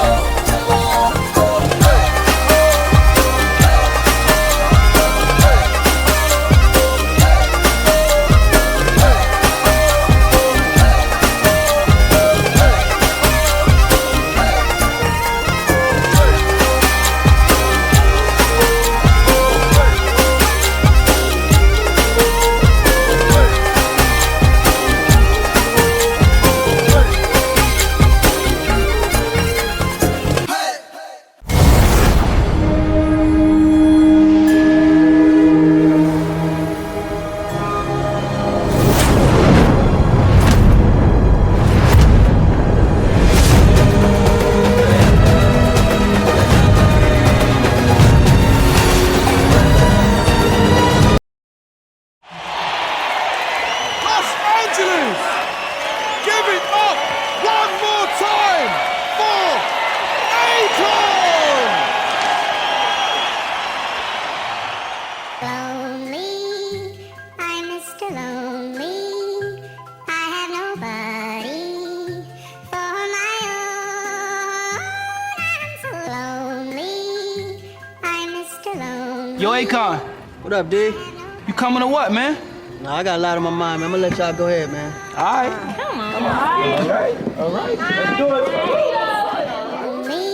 Los Angeles! Give it up one more time for Akon! Lonely, I'm Mr. Lonely. I have nobody for my own. I'm so lonely. I'm Mr. Lonely. Yo, Akon. What up, D? You coming or what, man? Nah, I got a lot on my mind, man. I'm gonna let y'all go ahead, man. All right. Lonely,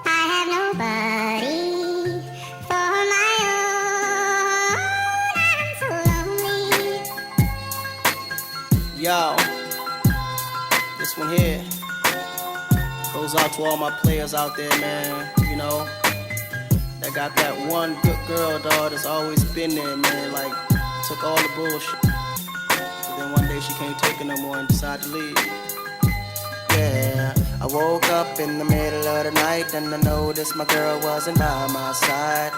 I have nobody for my own. I'm so lonely. Yo, this one here goes out to all my players out there, man. You know, that got that one good girl, dog, that's always been there, man. Like, took all the bullshit. But then one day she can't take it no more and decided to leave. Yeah, I woke up in the middle of the night and I noticed my girl wasn't by my side.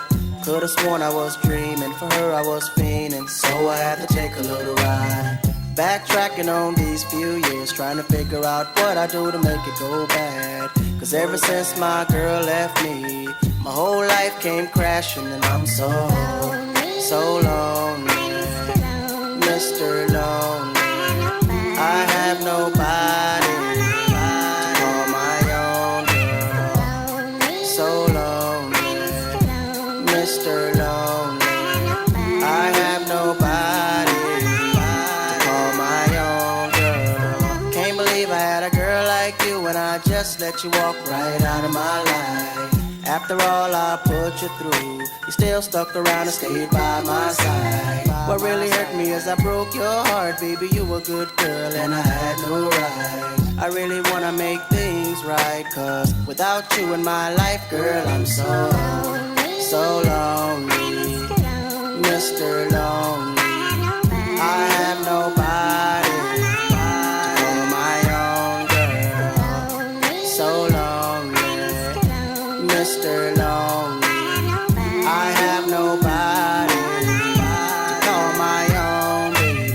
Could've sworn I was dreaming, for her I was fiending, so I had to take a little ride. Backtracking on these few years, trying to figure out what I do to make it go bad. Cause ever since my girl left me, my whole life came crashing and I'm so lonely. Mr. Lonely. I have nobody to call my own girl. So lonely, Mr. Lonely. I have nobody to call my own girl. Can't believe I had a girl like you and I just let you walk right out of my life. After all I put you through, you still stuck around and stayed by my side. What really hurt me is I broke your heart, baby. You were a good girl and I had no right. I really wanna make things right, cause without you in my life, girl, I'm so lonely. Mr. Lonely. I have nobody to call my own girl. So lonely. Mr. Lonely. I have nobody to call my own baby.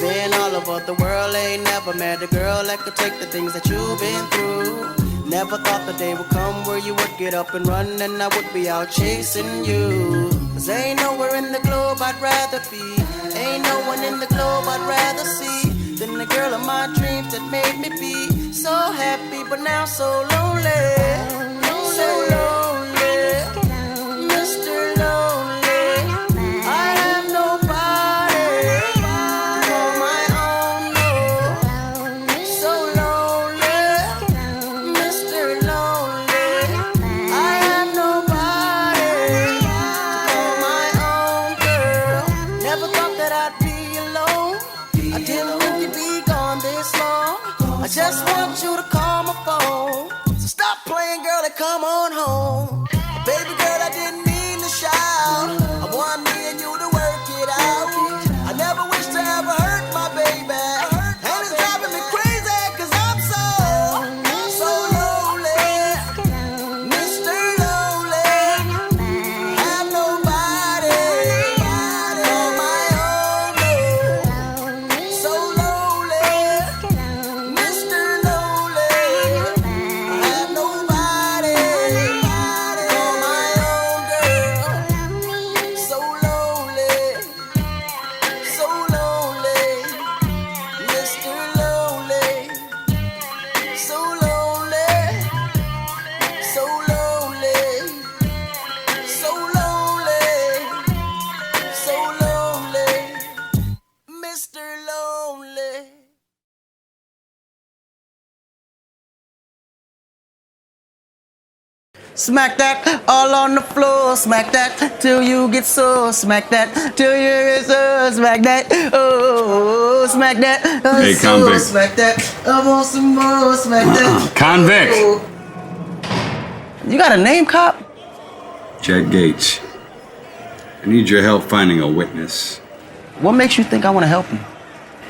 Been all over the world, ain't never met a girl that could take the things that you've been through. Never thought the day would come where you would get up and run and I would be out chasing you. Cause ain't nowhere in the globe I'd rather be, ain't no one in the globe I'd rather see than the girl of my dreams that made me be so happy but now so lonely. So lonely, Mr. Lonely. I have nobody to call my own, no. So lonely, Mr. Lonely. I have nobody to call my own girl. Never thought that I'd be alone. I didn't think you'd be gone this long. I just want you to call my phone. So stop playing, girl, and come on home. Baby girl, I didn't mean to shout. I want me and you to work it out. I never wish to ever hurt my baby. And it's driving me crazy cause I'm so lonely. Mr. Lonely. Have nobody on my own, no. So lonely. Mr. Lonely. Have nobody on my own girl. So lonely. So lonely. Mr. Lonely. So lonely. So lonely. So lonely. So lonely. Mr. Lonely. Smack that all on the floor, smack that till you get sore, smack that till you get sore, smack that, oh, smack that, Hey, so, convict. smack that, I want some more, smack that. Convict. Oh. You got a name, cop? Jack Gates. I need your help finding a witness. What makes you think I want to help you?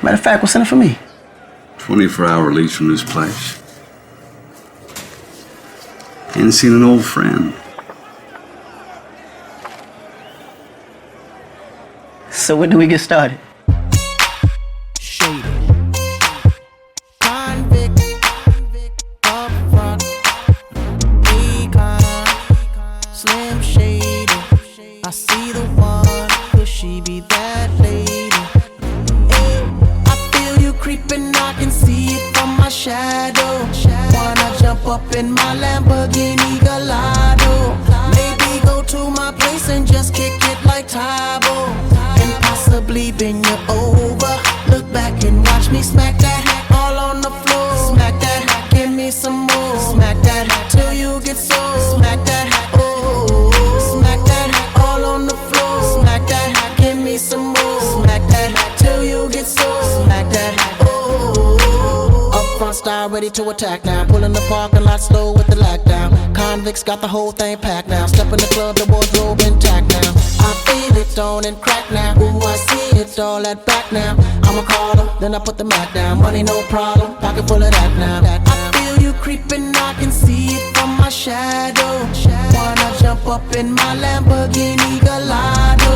Matter of fact, what's in it for me? 24-hour release from this place. Ain't seen an old friend. So when do we get started? Convict, up front, Econ, Slim Shady. I see the one, could she be that lady? Hey, I feel you creeping, I can see it from my shadow. Wanna jump up in my Lamborghini Gallardo, maybe go to my place and just kick it like Tybo, and possibly bend you over. Look back and watch me smack that all on the floor. Smack that, give me some more. Smack that till you get sore. Smack that, oh, smack that all on the floor. Smack that, give me some more. Smack that till you get sore. Smack that, oh. Up front style ready to attack now. Pulling the parking lot slow with the lockdown. Convicts got the whole thing packed now. Step in the club, the wardrobe intact now. I feel it on and crack now. Ooh, I see it all at back now. I'ma call her, then I put the Mac down. Money no problem, pocket full of that now. I feel you creeping, I can see it from my shadow. Wanna jump up in my Lamborghini Gallardo,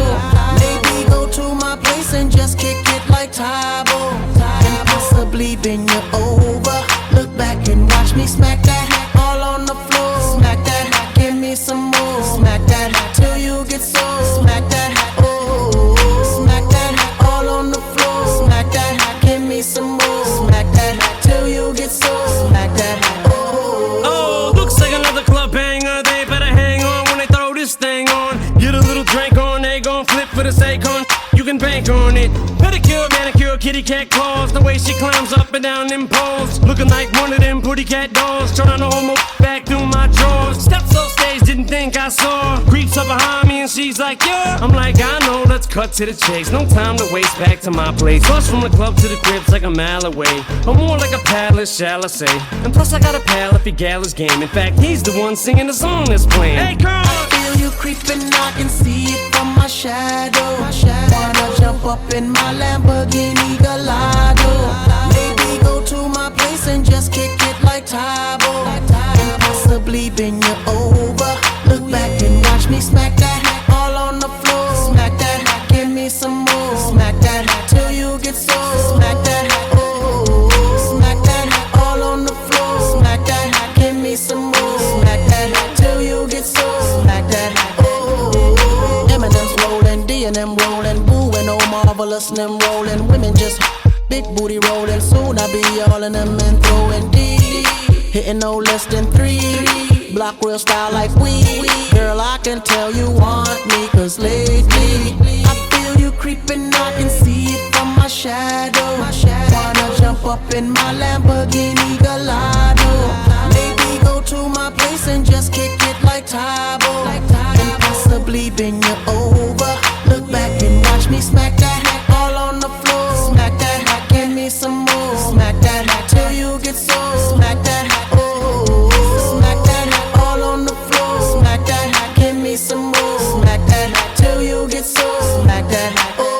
maybe go to my place and just kick it like Tybo, and possibly bend you over. Look back and watch me smack that all on the floor. Smack that, give me some more. Smack that till you get sore. Smack that, oh, smack that all on the floor. on it. Pedicure, manicure, kitty cat claws. The way she climbs up and down them poles. Looking like one of them pretty cat dolls. Trying to hold my back through my drawers. Steps off stage, didn't think I saw. Creeps up behind me and she's like, yeah. I'm like, I know, let's cut to the chase. No time to waste, back to my place. Plus from the club to the crib's like a mile away. Or more like a palace, shall I say. And plus I got a pal if he gal his game. In fact, he's the one singing the song that's playing. Hey girl! I feel you creeping, I can see it from my shadow. Wanna jump up in my Lamborghini Gallardo. Maybe go to my place and just kick it like Tybo. And possibly bend you over. Look back and watch me smack that all on the floor. Smack that, give me some more. Smack that till you get sore. Smack that, oh. Smack that all on the floor. Smack that, give me some more. Smack that till you get sore. Smack that, oh. Eminem's rolling, D and them rolling, Boo and oh marvelous and them rolling. Women just big booty rolling. Soon I be all in them and throwing D. Hitting no less than 3. Block real style like we. Girl, I can tell you want me, cause lately I feel you creeping, I can see it from my shadow. Wanna jump up in my Lamborghini Gallardo. Maybe go to my place and just kick it like Tybo. And possibly bend you over. Look back and watch me smack that all on the floor. Smack that, give me some more. Smack that till you get sore. Smack that, oh. Smack that all on the floor. Smack that, give me some more. Smack that till you get sore. Smack that, oh.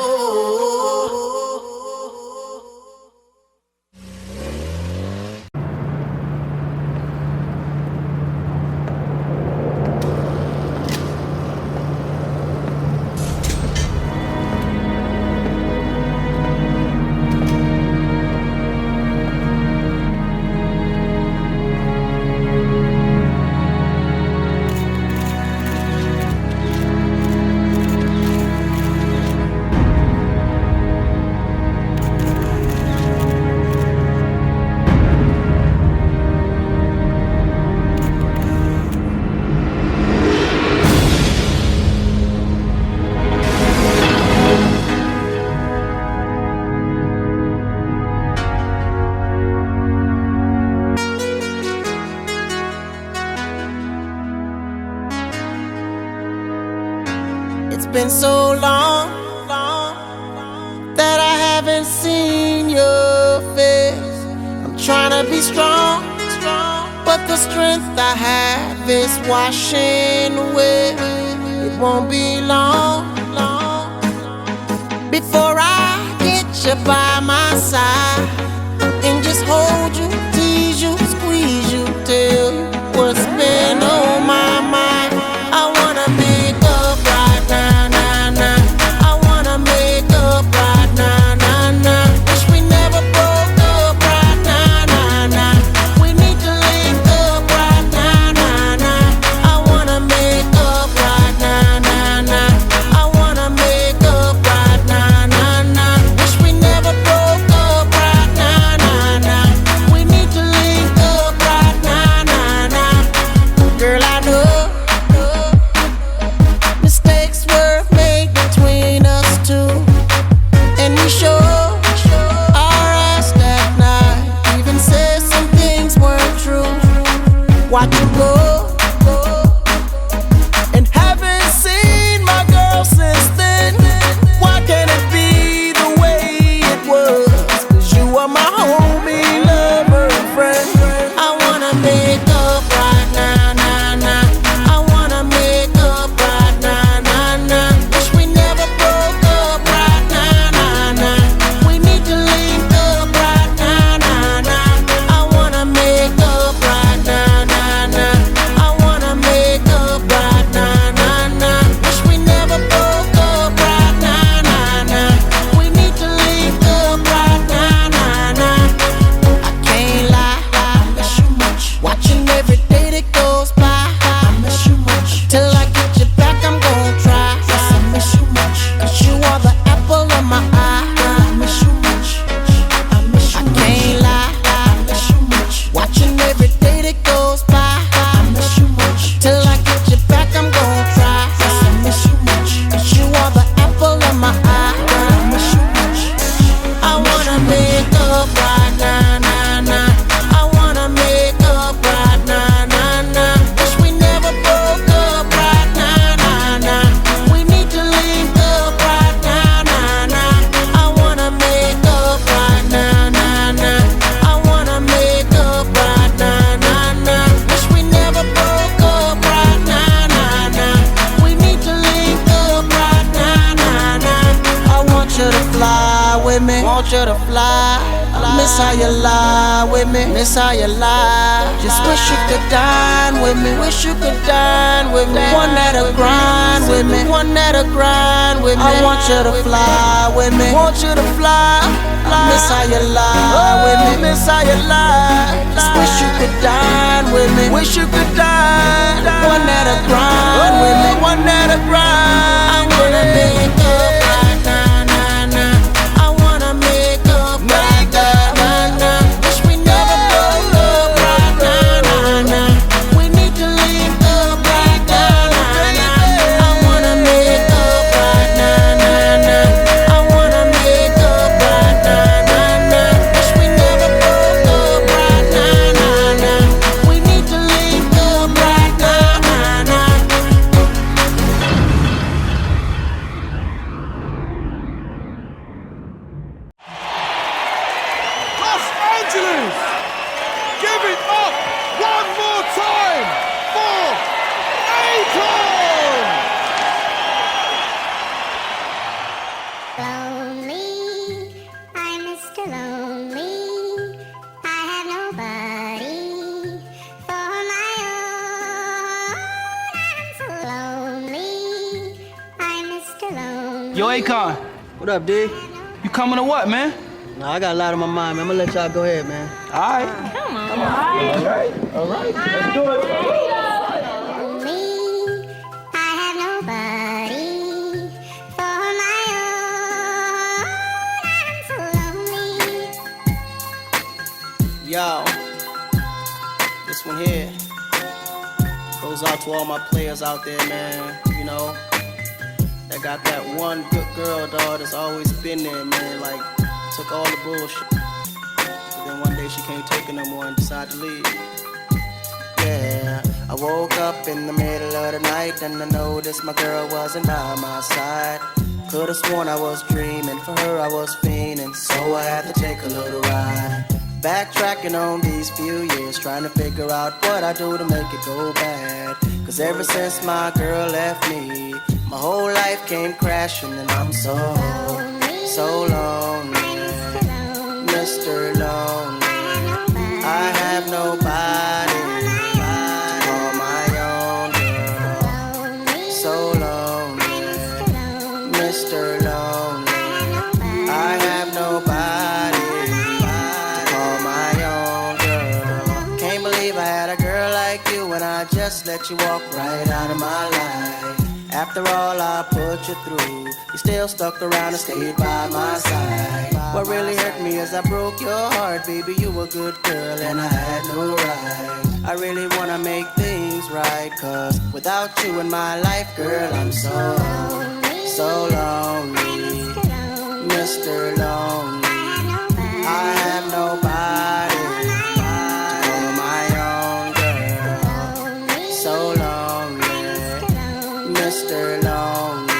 Been so long that I haven't seen your face. I'm trying to be strong, but the strength I have is washing away. It won't be long before I get you by my side and just hold you, tease you, squeeze you, tell you what's been on my mind. I wanna make up right now, nah, nah. I wanna make up right now, nah, nah. Wish we never broke up right now, nah, nah. We need to link up right now, nah, nah. I wanna make up right now, nah, nah. I wanna make up right now, nah, nah. Wish we never broke up right now, nah, nah. We with me. Want you to fly. Miss how you lie with me. Miss how you lie. Just wish you could dine with me. Wish you could dine with me. One that'll grind with me. One that'll grind with me. I want you to fly with me. Want you to fly. Miss how you lie with me. Miss how you lie. Just wish you could dine with me. Wish you could dine. One that'll grind with me. One that'll grind. I wanna make up right now, nah, nah. I wanna make up right now, nah. Wish we never broke up right now, nah, nah. We need to link up right now, nah, nah. I wanna make up right now, nah, nah. I wanna make up right now, nah, nah. Wish we never broke up right now, nah, nah. We need to link up right now, nah, nah. Los Angeles! Give it up one more time for Akon! Lonely, I'm Mr. Lonely. I have nobody for my own. I'm so lonely. I'm Mr. Lonely. Yo, Akon. What up, D? You coming or what, man? Nah, I got a lot on my mind, man. I'm gonna let y'all go ahead, man. Alright. Lonely, I have nobody for my own. I'm so lonely. Yo, this one here goes out to all my players out there, man. You know, that got that one good girl, dog, that's always been there, man. Like, took all the bullshit. But then one day she can't take it no more and decided to leave. Yeah, I woke up in the middle of the night and I noticed my girl wasn't by my side. Could've sworn I was dreaming, for her I was fiending, so I had to take a little ride. Backtracking on these few years, trying to figure out what I do to make it go bad. Cause ever since my girl left me, my whole life came crashing and I'm so lonely. Mr. Lonely, I have nobody to call my own girl. So lonely, Mr. Lonely, I have nobody to call my own girl. Can't believe I had a girl like you and I just let you walk right out of my life. After all I put you through, you still stuck around and stayed by my side. What really hurt me is I broke your heart, baby. You were a good girl and I had no right. I really wanna make things right, cause without you in my life, girl, I'm so lonely. Mr. Lonely, I have nobody to call my own girl. So lonely, Mr. Lonely,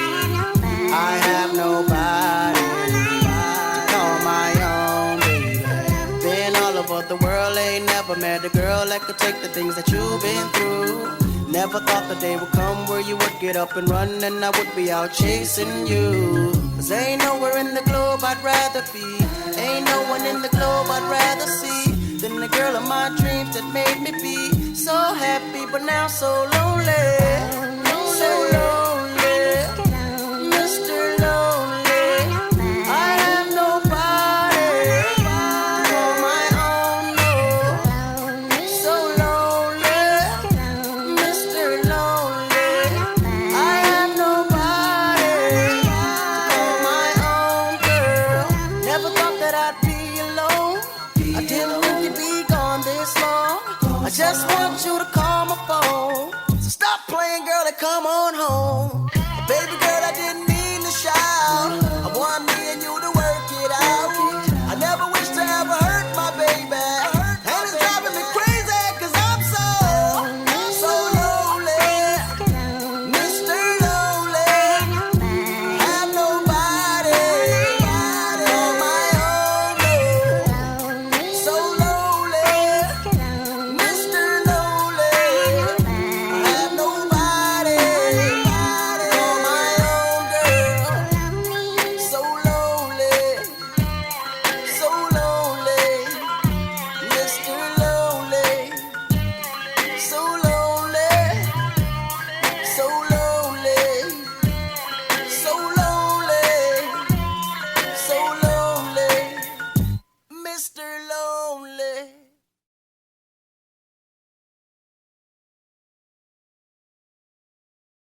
I have nobody to call my own baby. Been all over the world, ain't never met a girl that could take the things that you've been through. Never thought the day would come where you would get up and run and I would be out chasing you. Cause ain't nowhere in the globe I'd rather be, ain't no one in the globe I'd rather see than the girl of my dreams that made me be so happy but now so lonely. So lonely, Mr. Lonely, I have nobody to call my own, no. So lonely, Mr. Lonely, I have nobody to call my own girl. Never thought that I'd be alone, I didn't think you'd be gone this long. I just want you to call my phone. So stop playing, girl, and come on home. Baby girl, I didn't mean to shout. I want me and you to work it out. I never wish to ever hurt my baby, and it's driving me crazy cause I'm so lonely. Mr. Lonely, have nobody to call my own, no. So lonely, Mr. Lonely, I have nobody to call my own Mr.